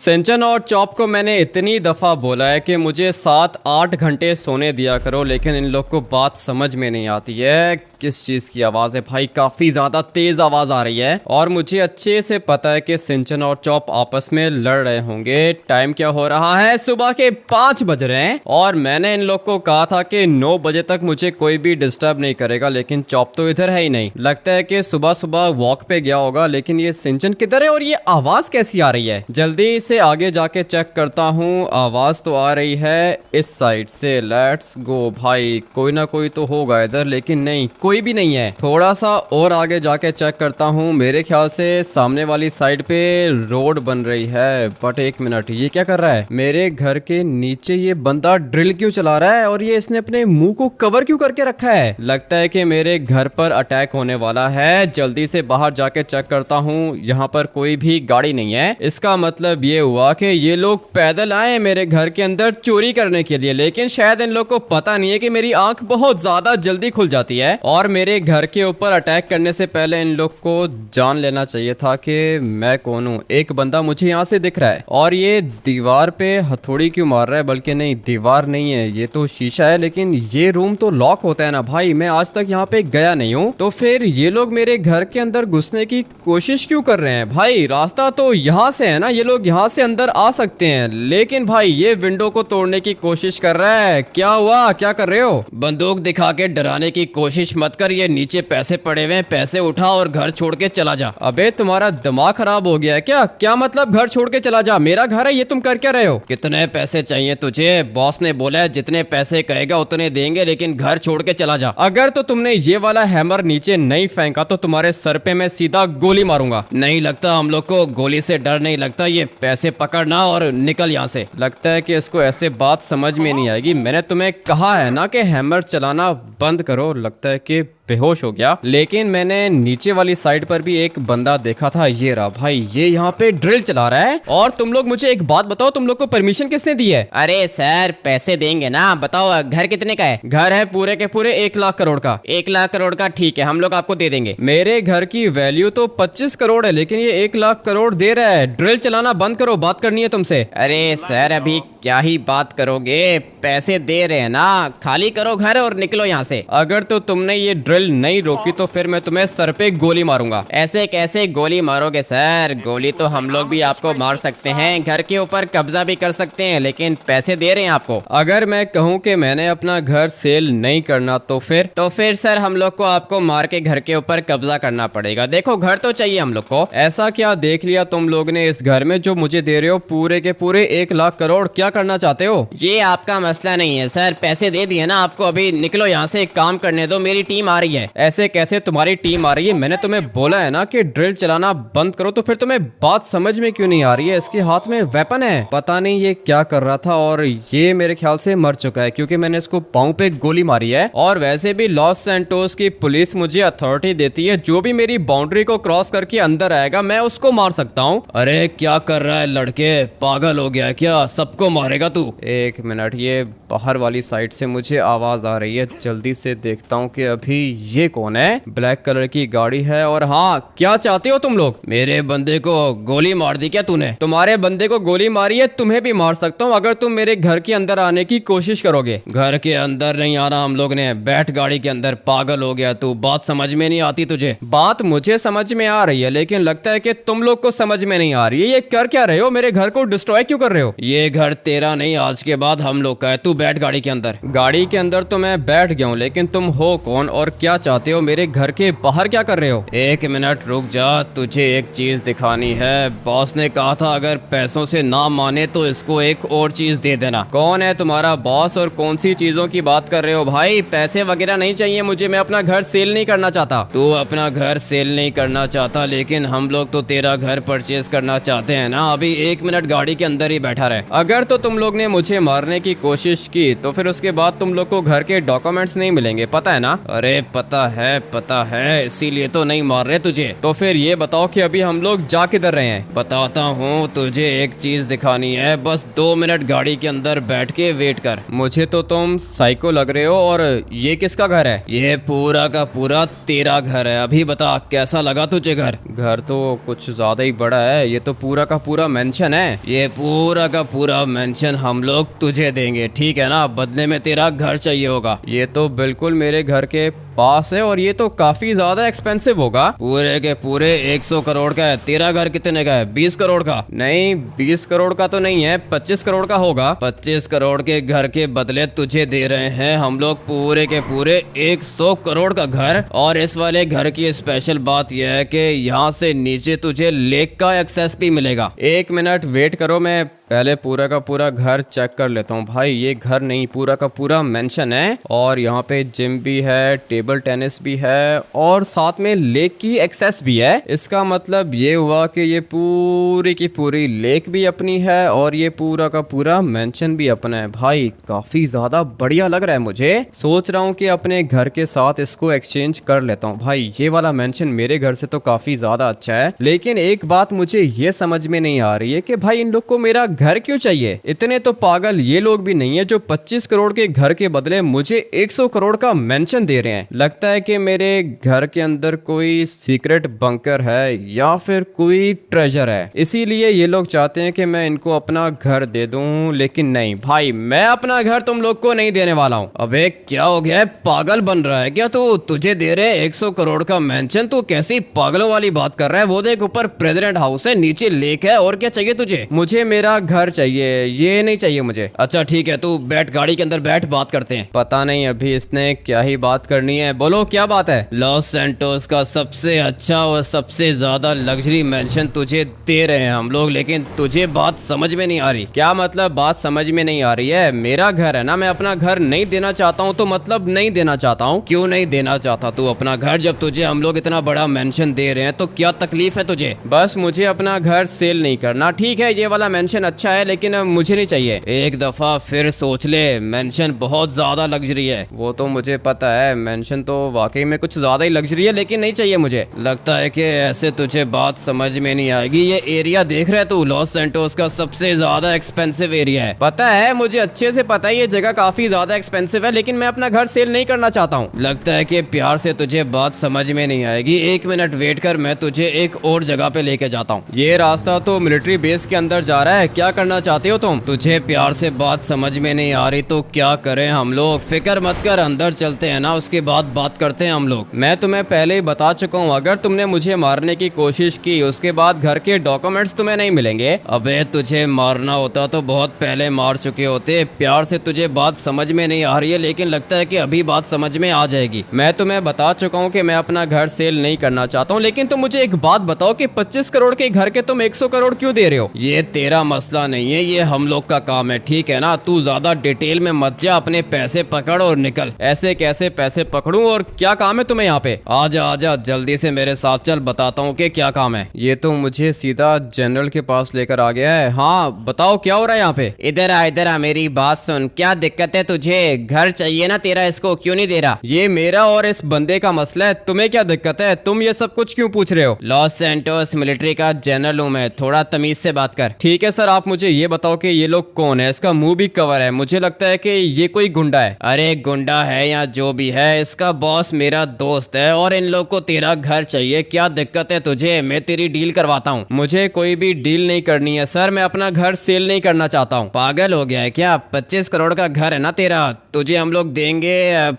सिंचन और चॉप को मैंने इतनी दफ़ा बोला है कि मुझे 7-8 घंटे सोने दिया करो, लेकिन इन लोग को बात समझ में नहीं आती है। किस चीज़ की आवाज़ है भाई? काफ़ी ज़्यादा तेज़ आवाज़ आ रही है और मुझे अच्छे से पता है कि सिंचन और चॉप आपस में लड़ रहे होंगे। टाइम क्या हो रहा है? सुबह के 5 बज रहे हैं और मैंने इन लोग को कहा था कि 9 बजे तक मुझे कोई भी डिस्टर्ब नहीं करेगा, लेकिन चॉप तो इधर है ही नहीं। लगता है कि सुबह सुबह वॉक पे गया होगा, लेकिन ये सिंचन किधर है और ये आवाज़ कैसी आ रही है? जल्दी से आगे जाके चेक करता हूँ। आवाज़ तो आ रही है इस साइड से। लेट्स गो भाई, कोई ना कोई तो होगा इधर, लेकिन नहीं, कोई भी नहीं है। थोड़ा सा और आगे जाके चेक करता हूँ। मेरे ख्याल से सामने वाली साइड पे रोड बन रही है। बट एक मिनट, ये क्या कर रहा है? मेरे घर के नीचे ये बंदा ड्रिल क्यों चला रहा है और ये इसने अपने मुंह को कवर क्यों करके रखा है? लगता है कि मेरे घर पर अटैक होने वाला है। जल्दी से बाहर जाके चेक करता हूँ। यहाँ पर कोई भी गाड़ी नहीं है। इसका मतलब ये हुआ कि ये लोग पैदल आए मेरे घर के अंदर चोरी करने के लिए, लेकिन शायद इन लोग को पता नहीं है कि मेरी आंख बहुत ज्यादा जल्दी खुल जाती है और मेरे घर के ऊपर अटैक करने से पहले इन लोग को जान लेना चाहिए था कि मैं कौन हूँ। एक बंदा मुझे यहाँ से दिख रहा है और ये दीवार पे हथौड़ी क्यों मार रहा है? बल्कि नहीं, दीवार नहीं है, ये तो शीशा है। लेकिन ये रूम तो लॉक होता है ना भाई, मैं आज तक यहाँ पे गया नहीं हूँ। तो फिर ये लोग मेरे घर के अंदर घुसने की कोशिश क्यों कर रहे हैं? भाई रास्ता तो यहाँ से है ना, ये लोग यहाँ से अंदर आ सकते हैं, लेकिन भाई ये विंडो को तोड़ने की कोशिश कर रहा है। क्या हुआ? क्या कर रहे हो? बंदूक दिखा के डराने की कोशिश मत कर। ये नीचे पैसे पड़े हुए हैं, पैसे उठा और घर छोड़ के चला जा। अबे तुम्हारा दिमाग खराब हो गया है क्या? क्या मतलब घर छोड़ के चला जा? मेरा घर है, ये तुम कर क्या रहे हो? कितने पैसे चाहिए तुझे? बॉस ने बोला है जितने पैसे कहेगा उतने देंगे, लेकिन घर छोड़ के चला जा। अगर तो तुमने ये वाला हैमर नीचे नहीं फेंका तो तुम्हारे सर पे मैं सीधा गोली मारूंगा। नहीं लगता हम लोग को गोली से डर नहीं लगता। ये पैसे पकड़ना और निकल यहाँ से। लगता है कि इसको ऐसे बात समझ में नहीं आएगी। मैंने तुम्हें कहा है ना कि हैमर चलाना बंद करो। लगता है कि बेहोश हो गया। लेकिन मैंने नीचे वाली साइड पर भी एक बंदा देखा था। ये रहा भाई, ये यहाँ पे ड्रिल चला रहा है। और तुम लोग मुझे एक बात बताओ, तुम लोग को परमिशन किसने दी है? अरे सर, पैसे देंगे ना। बताओ घर कितने का है? घर है पूरे के पूरे 1 लाख करोड़ का। 1 लाख करोड़ का? ठीक है, हम लोग आपको दे देंगे। मेरे घर की वैल्यू तो 25 करोड़ है, लेकिन ये 1 लाख करोड़ दे रहा है। ड्रिल चलाना बंद करो, बात करनी है तुमसे। अरे सर, अभी क्या ही बात करोगे? पैसे दे रहे हैं ना, खाली करो घर और निकलो यहाँ से। अगर तो तुमने ये ड्रिल नहीं रोकी तो फिर मैं तुम्हें सर पे गोली मारूंगा। ऐसे कैसे गोली मारोगे सर? गोली तो हम लोग भी आपको मार सकते हैं, घर के ऊपर कब्जा भी कर सकते हैं, लेकिन पैसे दे रहे हैं आपको। अगर मैं कहूँ कि मैंने अपना घर सेल नहीं करना तो फिर सर हम लोग को आपको मार के घर के ऊपर कब्जा करना पड़ेगा। देखो घर तो चाहिए हम लोग को। ऐसा क्या देख लिया तुम लोग ने इस घर में जो मुझे दे रहे हो पूरे के पूरे 1 लाख करोड़? क्या करना चाहते हो? ये आपका मसला नहीं है सर, पैसे दे दिए ना आपको। अभी निकलो यहाँ से, काम करने दो, मेरी टीम आ रही है। ऐसे कैसे तुम्हारी टीम आ रही है? मैंने तुम्हें बोला है ना कि ड्रिल चलाना बंद करो, तो फिर तुम्हें बात समझ में क्यों नहीं आ रही है? इसके हाथ में वेपन है। पता नहीं ये क्या कर रहा था और ये मेरे ख्याल से मर चुका है, क्योंकि मैंने इसको पाँव पे गोली मारी है। और वैसे भी लॉस सैंटोस की पुलिस मुझे अथॉरिटी देती है, जो भी मेरी बाउंड्री को क्रॉस करके अंदर आएगा मैं उसको मार सकता हूँ। अरे क्या कर रहा है लड़के? पागल हो गया क्या? सबको मारेगा तू? एक मिनट, ये बाहर वाली साइड से मुझे आवाज आ रही है। जल्दी से देखता हूँ कि अभी ये कौन है। ब्लैक कलर की गाड़ी है। और हाँ, क्या चाहते हो तुम लोग? मेरे बंदे को गोली मार दी क्या तूने? तुम्हारे बंदे को गोली मारी है, तुम्हें भी मार सकता हूँ अगर तुम मेरे घर के अंदर आने की कोशिश करोगे। घर के अंदर नहीं आना हम लोग ने, बैठ गाड़ी के अंदर। पागल हो गया तू? बात समझ में नहीं आती तुझे? बात मुझे समझ में आ रही है, लेकिन लगता है कि तुम लोग को समझ में नहीं आ रही है। ये कर क्या रहे हो? मेरे घर को डिस्ट्रॉय क्यों कर रहे हो? ये घर तेरा नहीं, आज के बाद हम लोग का है। तू बैठ गाड़ी के अंदर। गाड़ी के अंदर तो मैं बैठ गया हूँ, लेकिन तुम हो कौन और क्या चाहते हो? मेरे घर के बाहर क्या कर रहे हो? एक मिनट रुक जा, तुझे एक चीज दिखानी है। बॉस ने कहा था अगर पैसों से ना माने तो इसको एक और चीज दे देना। कौन है तुम्हारा बॉस और कौन सी चीजों की बात कर रहे हो? भाई पैसे वगैरह नहीं चाहिए मुझे, मैं अपना घर सेल नहीं करना चाहता। तू अपना घर सेल नहीं करना चाहता, लेकिन हम लोग तो तेरा घर परचेज करना चाहते हैं ना। अभी 1 मिनट गाड़ी के अंदर ही बैठा रहे। अगर तो तुम लोग ने मुझे मारने की कोशिश की तो फिर उसके बाद तुम लोग को घर के डॉक्यूमेंट्स नहीं मिलेंगे, पता है ना? अरे पता है, इसीलिए तो नहीं मार रहे तुझे। तो फिर ये बताओ कि अभी हम लोग जा किधर रहे हैं? बताता हूँ, तुझे एक चीज दिखानी है, बस 2 मिनट गाड़ी के अंदर बैठ के वेट कर। मुझे तो तुम साइको लग रहे हो। और ये किसका घर है? ये पूरा का पूरा तेरा घर है। अभी बता कैसा लगा तुझे घर? घर तो कुछ ज्यादा ही बड़ा है, ये तो पूरा का पूरा मेंशन है। ये पूरा का पूरा मेंशन हम लोग तुझे देंगे, ठीक है ना? बदले में तेरा घर चाहिए होगा। ये तो बिल्कुल मेरे घर के पास है और ये तो काफी ज्यादा एक्सपेंसिव होगा। पूरे के पूरे 100 करोड़ का है। तेरा घर कितने का है? 20 करोड़ का? नहीं, 20 करोड़ का तो नहीं है, 25 करोड़ का होगा। 25 करोड़ के घर के बदले तुझे दे रहे हैं हम लोग पूरे के पूरे 100 करोड़ का घर। और इस वाले घर की स्पेशल बात यह है कि यहाँ से नीचे तुझे लेक का एक्सेस भी मिलेगा। 1 मिनट वेट करो, मैं पहले पूरा का पूरा घर चेक कर लेता हूँ। भाई ये घर नहीं, पूरा का पूरा मेंशन है और यहाँ पे जिम भी है, टेबल टेनिस भी है और साथ में लेक की एक्सेस भी है। इसका मतलब ये हुआ कि ये पूरी की पूरी लेक भी अपनी है और ये पूरा का पूरा मेंशन भी अपना है। भाई काफी ज्यादा बढ़िया लग रहा है मुझे। सोच रहा हूँ कि अपने घर के साथ इसको एक्सचेंज कर लेता हूँ। भाई ये वाला मेंशन मेरे घर से तो काफी ज्यादा अच्छा है, लेकिन एक बात मुझे ये समझ में नहीं आ रही है कि भाई इन लोग को मेरा घर क्यों चाहिए? इतने तो पागल ये लोग भी नहीं है जो 25 करोड़ के घर के बदले मुझे 100 करोड़ का मेंशन दे रहे हैं। लगता है कि मेरे घर के अंदर कोई सीक्रेट बंकर है या फिर कोई ट्रेजर है, इसीलिए ये लोग चाहते हैं कि मैं इनको अपना घर दे दूं। लेकिन नहीं भाई, मैं अपना घर तुम लोग को नहीं देने वाला हूँ। अबे क्या हो गया है? पागल बन रहा है क्या तू? तुझे दे रहे 100 करोड़ का मेंशन, तू कैसी पागलों वाली बात कर रहा है? वो देख, ऊपर प्रेसिडेंट हाउस है, नीचे लेक है, और क्या चाहिए तुझे? मुझे मेरा घर चाहिए, ये नहीं चाहिए मुझे। अच्छा ठीक है, तू बैठ, गाड़ी के अंदर बैठ, बात करते हैं। पता नहीं अभी इसने क्या ही बात करनी है। बोलो क्या बात है? लॉस सैंटोस का सबसे अच्छा और सबसे ज्यादा लग्जरी मेंशन तुझे दे रहे हैं हम लोग, लेकिन तुझे बात समझ में नहीं आ रही। क्या मतलब बात समझ में नहीं आ रही है? मेरा घर है ना, मैं अपना घर नहीं देना चाहता हूँ तो मतलब नहीं देना चाहता हूँ। क्यों नहीं देना चाहता तू अपना घर? जब तुझे हम लोग इतना बड़ा मेंशन दे रहे हैं तो क्या तकलीफ है तुझे? बस मुझे अपना घर सेल नहीं करना। ठीक है, ये वाला मेंशन अच्छा है लेकिन मुझे नहीं चाहिए। एक दफा फिर सोच ले, मेंशन बहुत ज्यादा लग्जरी है। वो तो मुझे पता है, मेंशन तो वाकई में कुछ ज्यादा ही लग्जरी है, लेकिन नहीं चाहिए मुझे। लगता है कि ऐसे तुझे बात समझ में नहीं आएगी। ये एरिया देख रहा है तू? लॉस सैंटोस का सबसे ज्यादा एक्सपेंसिव एरिया है। पता है, मुझे अच्छे से पता है ये जगह काफी ज्यादा एक्सपेंसिव है, लेकिन मैं अपना घर सेल नहीं करना चाहता हूँ। लगता है कि प्यार से तुझे बात समझ में नहीं आएगी। 1 मिनट वेट कर, मैं तुझे एक और जगह पे लेके जाता हूँ। ये रास्ता तो मिलिट्री बेस के अंदर जा रहा है, क्या करना चाहते हो तुम? तुझे प्यार से बात समझ में नहीं आ रही तो क्या करें हम लोग? फिक्र मत कर, अंदर चलते हैं ना, उसके बाद बात करते हैं हम लोग। मैं तुम्हें पहले ही बता चुका हूँ, अगर तुमने मुझे मारने की कोशिश की उसके बाद घर के डॉक्यूमेंट्स तुम्हें नहीं मिलेंगे। अबे तुझे मारना होता तो बहुत पहले मार चुके होते। प्यार से तुझे बात समझ में नहीं आ रही है, लेकिन लगता है कि अभी बात समझ में आ जाएगी। मैं तुम्हें बता चुका हूँ कि मैं अपना घर सेल नहीं करना चाहता हूँ, लेकिन तुम मुझे एक बात बताओ कि 25 करोड़ के घर के तुम 100 करोड़ क्यों दे रहे हो? ये तेरा मसला नहीं है, ये हम लोग का काम है, ठीक है ना? तू ज्यादा डिटेल में मत जा, अपने पैसे पकड़ और निकल। ऐसे कैसे पैसे पकड़ूं और क्या काम है तुम्हें यहाँ पे? आजा आजा जल्दी से मेरे साथ चल, बताता हूँ कि क्या काम है। ये तो मुझे सीधा जनरल के पास लेकर आ गया है। हाँ बताओ क्या हो रहा है यहाँ पे? इधर आ, मेरी बात सुन। क्या दिक्कत है तुझे? घर चाहिए ना तेरा, इसको क्यों नहीं दे रहा? ये मेरा और इस बंदे का मसला है, तुम्हें क्या दिक्कत है? तुम ये सब कुछ क्यों पूछ रहे हो? लॉस सैंटोस मिलिट्री का जनरल हूँ मैं, थोड़ा तमीज से बात कर। ठीक है सर, आप मुझे ये बताओ कि ये लोग कौन है? इसका मुंह भी कवर है, मुझे लगता है कि ये कोई गुंडा है। अरे गुंडा है या जो भी है, इसका बॉस मेरा दोस्त है और इन लोग को तेरा घर चाहिए। क्या दिक्कत है तुझे? मैं तेरी डील करवाता हूँ। मुझे कोई भी डील नहीं करनी है सर, मैं अपना घर सेल नहीं करना चाहता हूँ। पागल हो गया है क्या? 25 करोड़ का घर है ना तेरा, तुझे हम लोग देंगे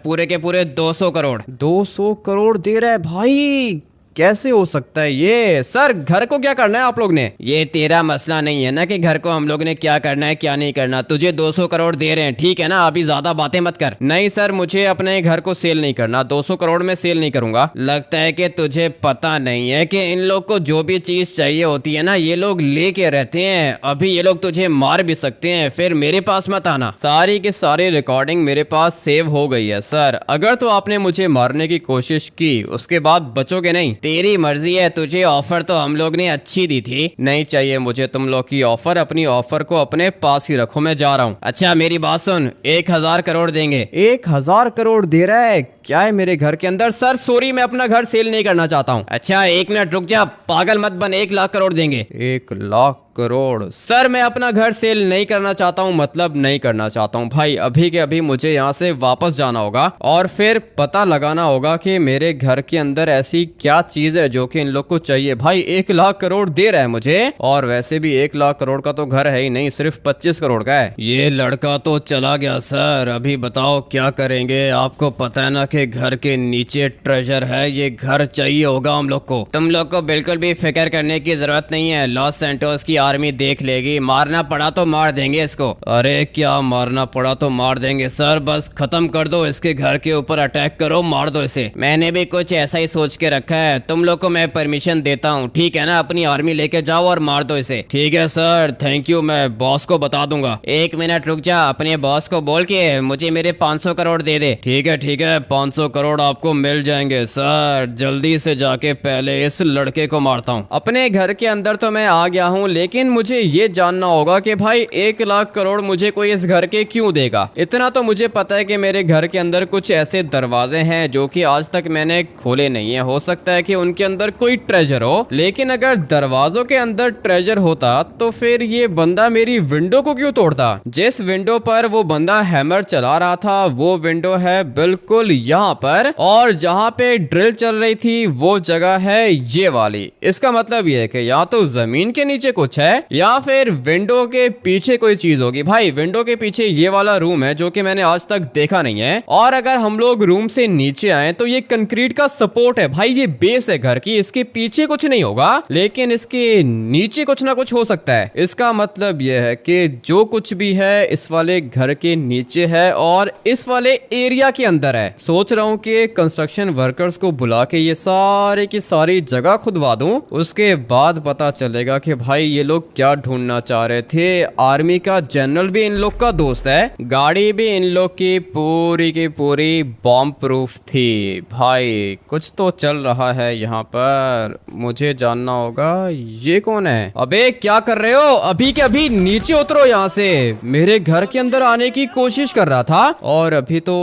पूरे के पूरे 200 करोड़। 200 करोड़ दे रहा है भाई? कैसे हो सकता है ये? सर घर को क्या करना है आप लोग ने? ये तेरा मसला नहीं है ना कि घर को हम लोग ने क्या करना है क्या नहीं करना। तुझे 200 करोड़ दे रहे हैं, ठीक है ना? अभी ज्यादा बातें मत कर। नहीं सर, मुझे अपने घर को सेल नहीं करना, 200 करोड़ में सेल नहीं करूंगा। लगता है कि तुझे पता नहीं है कि इन लोग को जो भी चीज चाहिए होती है ना, ये लोग लेके रहते हैं। अभी ये लोग तुझे मार भी सकते हैं, फिर मेरे पास मत आना। सारी की सारी रिकॉर्डिंग मेरे पास सेव हो गई है सर। अगर तो आपने मुझे मारने की कोशिश की उसके बाद बचोगे नहीं। तेरी मर्जी है, तुझे ऑफर तो हम लोग ने अच्छी दी थी। नहीं चाहिए मुझे तुम लोग की ऑफर, अपनी ऑफर को अपने पास ही रखो, मैं जा रहा हूँ। अच्छा मेरी बात सुन, 1000 करोड़ देंगे। 1000 करोड़ दे रहा है? क्या है मेरे घर के अंदर? सर सॉरी, मैं अपना घर सेल नहीं करना चाहता हूँ। अच्छा 1 मिनट रुक जा, पागल मत बन, 1 लाख करोड़ देंगे। 1 लाख करोड़? सर मैं अपना घर सेल नहीं करना चाहता हूँ, मतलब नहीं करना चाहता हूँ भाई। अभी के अभी मुझे यहाँ से वापस जाना होगा और फिर पता लगाना होगा कि मेरे घर के अंदर ऐसी क्या चीज है जो कि इन लोग को चाहिए। भाई 1 लाख करोड़ दे रहा है मुझे, और वैसे भी 1 लाख करोड़ का तो घर है ही नहीं, सिर्फ 25 करोड़ का है। ये लड़का तो चला गया सर, अभी बताओ क्या करेंगे? आपको पता है ना कि घर के नीचे ट्रेजर है, ये घर चाहिए होगा हम लोग को। तुम लोग को बिल्कुल भी फिक्र करने की जरूरत नहीं है, लॉस सैंटोस की आर्मी देख लेगी, मारना पड़ा तो मार देंगे इसको। अरे क्या मारना पड़ा तो मार देंगे सर, बस खत्म कर दो, इसके घर के ऊपर अटैक करो, मार दो इसे। मैंने भी कुछ ऐसा ही सोच के रखा है, तुम लोग को मैं परमिशन देता हूँ, ठीक है ना? अपनी आर्मी लेके जाओ और मार दो इसे। ठीक है सर, थैंक यू, मैं बॉस को बता दूंगा। 1 मिनट रुक जा, अपने बॉस को बोल के मुझे मेरे 500 करोड़ दे दे। ठीक है 500 करोड़ आपको मिल जाएंगे सर, जल्दी से जाके पहले इस लड़के को मारता हूँ। अपने घर के अंदर तो मैं आ गया हूँ, लेकिन मुझे ये जानना होगा कि भाई 1 लाख करोड़ मुझे कोई इस घर के क्यों देगा। इतना तो मुझे पता है कि मेरे घर के अंदर कुछ ऐसे दरवाजे हैं जो कि आज तक मैंने खोले नहीं है। हो सकता है कि उनके अंदर कोई ट्रेजर हो, लेकिन अगर दरवाजों के अंदर ट्रेजर होता तो फिर ये बंदा मेरी विंडो को क्यों तोड़ता? जिस विंडो पर वो बंदा हैमर चला रहा था वो विंडो है बिल्कुल यहाँ पर, और जहाँ पे ड्रिल चल रही थी वो जगह है ये वाली। इसका मतलब ये है कि या तो जमीन के नीचे कुछ है या फिर विंडो के पीछे कोई चीज होगी। भाई विंडो के पीछे ये वाला रूम है जो कि मैंने आज तक देखा नहीं है, और अगर हम लोग रूम से नीचे आए तो ये कंक्रीट का सपोर्ट है। भाई ये बेस है घर की, इसके पीछे कुछ नहीं होगा, लेकिन इसके नीचे कुछ ना कुछ हो सकता है। इसका मतलब ये है कि जो कुछ भी है इस वाले घर के नीचे है और इस वाले एरिया के अंदर है। सोच रहा हूँ कि कंस्ट्रक्शन वर्कर्स को बुला के ये सारे की सारी जगह खुदवा दूं, उसके बाद पता चलेगा कि भाई ये लोग क्या ढूंढना चाह रहे थे। आर्मी का जनरल भी इन लोग का दोस्त है, गाड़ी भी इन लोग की पूरी बॉम्ब प्रूफ थी। भाई कुछ तो चल रहा है यहाँ पर, मुझे जानना होगा। ये कौन है? अबे क्या कर रहे हो? अभी के अभी नीचे उतरो यहाँ से। मेरे घर के अंदर आने की कोशिश कर रहा था और अभी तो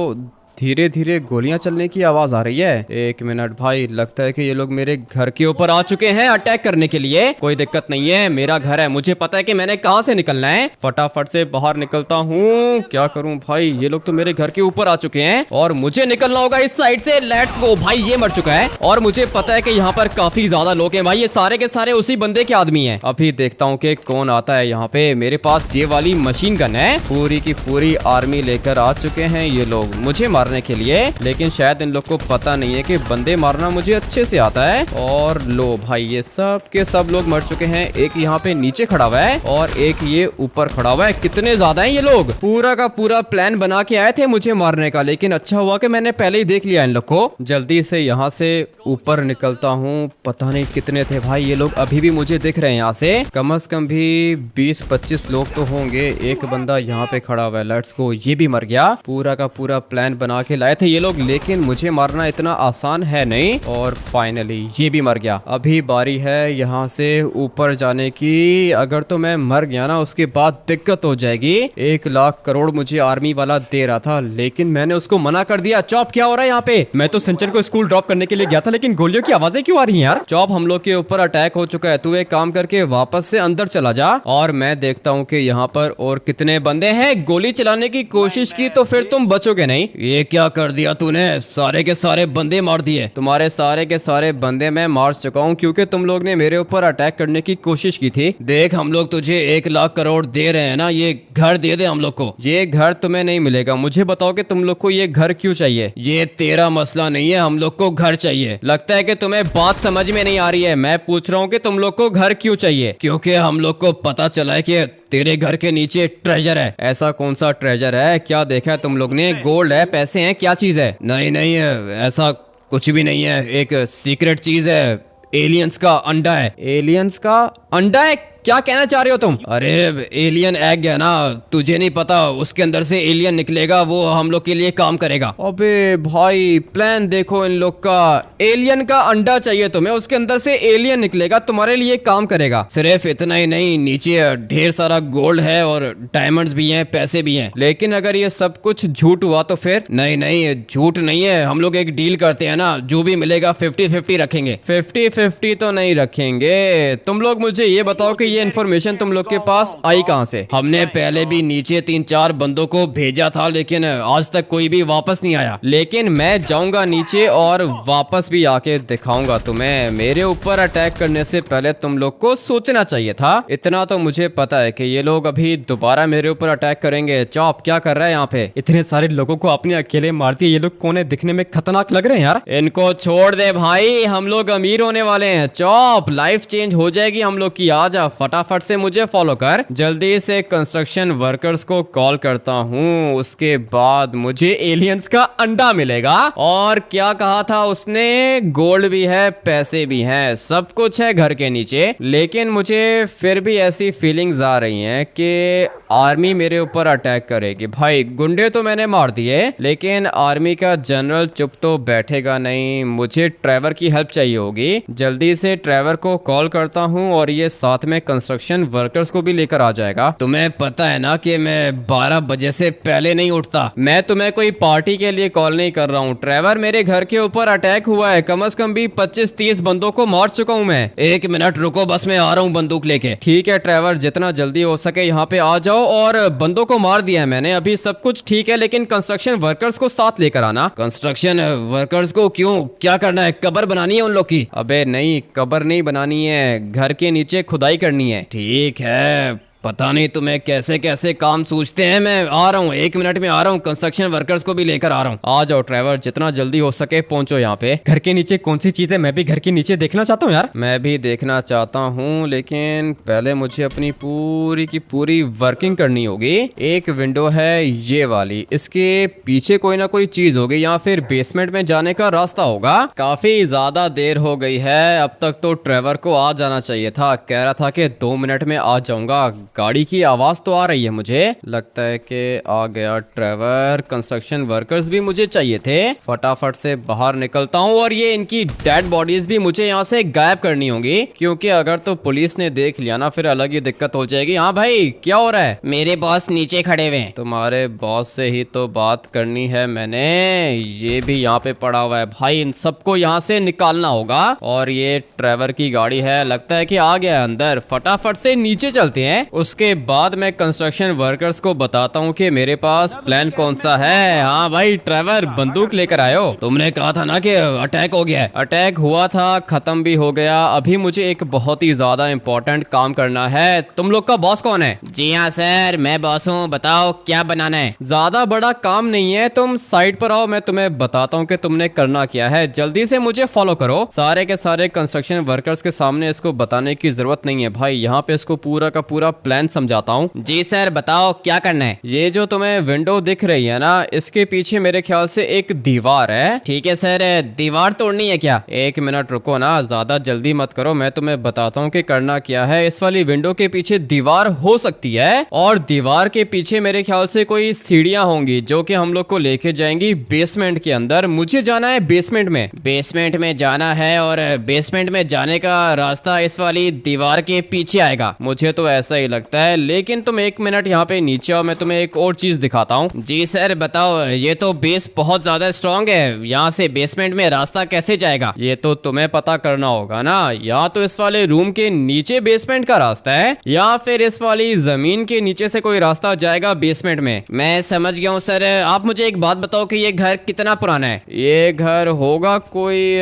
धीरे धीरे गोलियां चलने की आवाज आ रही है। 1 मिनट भाई, लगता है कि ये लोग मेरे घर के ऊपर आ चुके हैं अटैक करने के लिए। कोई दिक्कत नहीं है, मेरा घर है, मुझे पता है कि मैंने कहां से निकलना है। फटाफट से बाहर निकलता हूँ। क्या करूँ भाई, ये लोग तो मेरे घर के ऊपर आ चुके हैं और मुझे निकलना होगा इस साइड से। Let's go. भाई ये मर चुका है और मुझे पता है कि यहाँ पर काफी ज्यादा लोग हैं। भाई ये सारे के सारे उसी बंदे के आदमी है। अभी देखता हूँ कि कौन आता है यहाँ पे। मेरे पास ये वाली मशीन गन है, पूरी की पूरी आर्मी लेकर आ चुके हैं ये लोग मुझे मारने के लिए, लेकिन शायद इन लोग को पता नहीं है कि बंदे मारना मुझे अच्छे से आता है। और लो भाई ये सब के सब लोग मर चुके हैं। एक यहाँ पे नीचे खड़ा हुआ है और एक ये ऊपर खड़ा हुआ है। कितने ज्यादा हैं ये लोग। पूरा का पूरा प्लान बना के आए थे मुझे मारने का, लेकिन अच्छा हुआ कि मैंने पहले ही देख लिया इन लोग को। जल्दी से यहाँ से ऊपर निकलता हूँ। पता नहीं कितने थे भाई ये लोग, अभी भी मुझे दिख रहे हैं यहाँ से। कम से कम भी 20-25 लोग तो होंगे। एक बंदा यहाँ पे खड़ा हुआ है। Let's go. ये भी मर गया। पूरा का पूरा प्लान बना के लाए थे ये लोग, लेकिन मुझे मारना इतना आसान है नहीं। और फाइनली ये भी मर गया। अभी बारी है यहाँ से ऊपर जाने की। अगर तो मैं मर गया ना उसके बाद दिक्कत हो जाएगी। 1 लाख करोड़ मुझे आर्मी वाला दे रहा था, लेकिन मैंने उसको मना कर दिया। चॉप क्या हो रहा है यहाँ पे? मैं तो सिंचन को स्कूल ड्रॉप करने के लिए गया था, लेकिन गोलियों की आवाजें क्यों आ रही हैं यार? चॉप हम लोग के ऊपर अटैक हो चुका है, तू एक काम करके वापस से अंदर चला जा और मैं देखता हूँ कि यहाँ पर और कितने बंदे हैं। गोली चलाने की कोशिश की तो फिर तुम बचोगे नहीं। ये क्या कर दिया तूने? सारे के सारे बंदे मार दिए। तुम्हारे सारे के सारे बंदे मैं मार चुका हूँ क्योंकि तुम लोग ने मेरे ऊपर अटैक करने की कोशिश की थी। देख हम लोग तुझे 1 लाख करोड़ दे रहे हैं ना, ये घर दे दे हम लोग को। ये घर तुम्हें नहीं मिलेगा। मुझे बताओ कि तुम लोग को ये घर क्यों चाहिए? ये तेरा मसला नहीं है, हम लोग को घर चाहिए। लगता है कि तुम्हें बात समझ में नहीं आ रही है। मैं पूछ रहा हूँ कि तुम लोग को घर क्यों चाहिए? क्योंकि हम लोग को पता चला है कि तेरे घर के नीचे ट्रेजर है। ऐसा कौन सा ट्रेजर है? क्या देखा है तुम लोग ने? गोल्ड है, पैसे हैं, क्या चीज है? नहीं ऐसा कुछ भी नहीं है, एक सीक्रेट चीज है। एलियंस का अंडा है। एलियंस का अंडा है? क्या कहना चाह रहे हो तुम? अरे एलियन एग है ना, तुझे नहीं पता, उसके अंदर से एलियन निकलेगा, वो हम लोग के लिए काम करेगा। अबे भाई प्लान देखो इन लोग का। एलियन का अंडा चाहिए तुम्हें, उसके अंदर से एलियन निकलेगा, तुम्हारे लिए काम करेगा। सिर्फ इतना ही नहीं, नीचे ढेर सारा गोल्ड है और डायमंड्स भी हैं, पैसे भी हैं। लेकिन अगर ये सब कुछ झूठ हुआ तो फिर? नहीं नहीं, झूठ नहीं है, हम लोग एक डील करते हैं ना, जो भी मिलेगा 50-50 रखेंगे। 50-50 तो नहीं रखेंगे। तुम लोग मुझे ये बताओ कि ये इन्फॉर्मेशन तुम लोग के पास आई कहाँ से? हमने पहले भी नीचे 3-4 बंदों को भेजा था, लेकिन आज तक कोई भी वापस नहीं आया। लेकिन मैं जाऊंगा नीचे और वापस भी आके दिखाऊंगा तुम्हें। मेरे ऊपर अटैक करने से पहले तुम लोग को सोचना चाहिए था। इतना तो मुझे पता है कि ये लोग अभी दोबारा मेरे ऊपर अटैक करेंगे। चॉप क्या कर रहा है यहाँ पे? इतने सारे लोगों को अपने अकेले मार दिया। ये लोग कौन है? दिखने में खतरनाक लग रहे हैं यार। इनको छोड़ दे भाई, हम लोग अमीर होने वाले हैं। चॉप लाइफ चेंज हो जाएगी हम लोग की। आजा फटाफट से मुझे फॉलो कर। जल्दी से कंस्ट्रक्शन वर्कर्स को कॉल करता हूँ, उसके बाद मुझे एलियंस का अंडा मिलेगा। और क्या कहा था उसने? गोल्ड भी है, पैसे भी हैं, सब कुछ है घर के नीचे। लेकिन मुझे फिर भी ऐसी फीलिंग्स आ रही हैं कि आर्मी मेरे ऊपर अटैक करेगी। भाई गुंडे तो मैंने मार दिए, लेकिन आर्मी का जनरल चुप तो बैठेगा नहीं। मुझे ट्रेवर की हेल्प चाहिए होगी। जल्दी से ट्रेवर को कॉल करता हूँ और ये साथ में कंस्ट्रक्शन वर्कर्स को भी लेकर आ जाएगा। तुम्हें पता है ना कि मैं 12 बजे से पहले नहीं उठता। मैं तुम्हें कोई पार्टी के लिए कॉल नहीं कर रहा हूँ ट्रेवर। मेरे घर के ऊपर अटैक हुआ है, कम से कम भी 25-30 बंदों को मार चुका हूँ मैं। 1 मिनट रुको, बस मैं आ रहा हूँ बंदूक लेके। ठीक है ट्रेवर, जितना जल्दी हो सके यहाँ पे आ जाओ। और बंदों को मार दिया है मैंने, अभी सब कुछ ठीक है, लेकिन कंस्ट्रक्शन वर्कर्स को साथ लेकर आना। कंस्ट्रक्शन वर्कर्स को क्यों? क्या करना है? कब्र बनानी है उन लोग की? अबे नहीं, कब्र नहीं बनानी है, घर के नीचे खुदाई करनी है। ठीक है, पता नहीं तुम्हें कैसे कैसे काम सूझते हैं। मैं आ रहा हूँ, 1 मिनट में आ रहा हूँ, कंस्ट्रक्शन वर्कर्स को भी लेकर आ रहा हूँ। आ जाओ ट्रेवर, जितना जल्दी हो सके पहुंचो यहाँ पे। घर के नीचे कौन सी चीज है? मैं भी घर के नीचे देखना चाहता हूँ यार। मैं भी देखना चाहता हूँ, लेकिन पहले मुझे अपनी पूरी की पूरी वर्किंग करनी होगी। एक विंडो है ये वाली, इसके पीछे कोई ना कोई चीज होगी या फिर बेसमेंट में जाने का रास्ता होगा। काफी ज्यादा देर हो गई है, अब तक तो ट्रेवर को आ जाना चाहिए था। कह रहा था कि 2 मिनट में आ जाऊंगा। गाड़ी की आवाज तो आ रही है, मुझे लगता है कि आ गया ट्रेवर। कंस्ट्रक्शन वर्कर्स भी मुझे चाहिए थे। फटाफट से बाहर निकलता हूँ और ये इनकी डेड बॉडीज भी मुझे यहाँ से गायब करनी होंगी, क्योंकि अगर तो पुलिस ने देख लिया ना फिर अलग ही दिक्कत हो जाएगी। हाँ भाई क्या हो रहा है? मेरे बॉस नीचे खड़े हुए हैं। तुम्हारे बॉस से ही तो बात करनी है मैंने। ये भी यहाँ पे पड़ा हुआ है। भाई इन सबको यहाँ से निकालना होगा। और ये ट्रेवर की गाड़ी है, लगता है कि आ गया अंदर। फटाफट से नीचे चलते हैं, उसके बाद मैं कंस्ट्रक्शन वर्कर्स को बताता हूँ कि मेरे पास प्लान कौन सा है। हाँ भाई ट्रेवर, बंदूक लेकर आयो। तुमने कहा था ना कि अटैक हो गया है। अटैक हुआ था, खत्म भी हो गया। अभी मुझे एक बहुत ही ज्यादा इंपॉर्टेंट काम करना है। तुम लोग का बॉस कौन है? जी हाँ सर, मैं बॉस हूँ, बताओ क्या बनाना है। ज्यादा बड़ा काम नहीं है, तुम साइड पर आओ, मैं तुम्हें बताता हूँ कि तुमने करना क्या है। जल्दी से मुझे फॉलो करो। सारे के सारे कंस्ट्रक्शन वर्कर्स के सामने इसको बताने की जरूरत नहीं है भाई। यहाँ पे इसको पूरा का पूरा प्लान समझाता हूँ। जी सर, बताओ क्या करना है। ये जो तुम्हें विंडो दिख रही है ना, इसके पीछे मेरे ख्याल से एक दीवार है। ठीक है सर, दीवार तोड़नी है क्या? 1 मिनट रुको ना, ज्यादा जल्दी मत करो, मैं तुम्हें बताता हूँ कि करना क्या है। इस वाली विंडो के पीछे दीवार हो सकती है, और दीवार के पीछे मेरे ख्याल से कोई सीढ़ियां होंगी जो कि हम लोग को लेके जाएंगी बेसमेंट के अंदर। मुझे जाना है बेसमेंट में। बेसमेंट में जाना है, और बेसमेंट में जाने का रास्ता इस वाली दीवार के पीछे आएगा। मुझे तो ऐसा ही लगता है, लेकिन तुम 1 मिनट यहाँ पे नीचे आओ, मैं तुम्हें एक और चीज दिखाता हूँ। जी सर बताओ। ये तो बेस बहुत ज्यादा स्ट्रांग है, यहाँ से बेसमेंट में रास्ता कैसे जाएगा? ये तो तुम्हें पता करना होगा ना। या तो इस वाले रूम के नीचे बेसमेंट का रास्ता है, या फिर इस वाली जमीन के नीचे से कोई रास्ता जाएगा बेसमेंट में। मैं समझ गया हूँ सर। आप मुझे एक बात बताओ कि ये घर कितना पुराना है? ये घर होगा कोई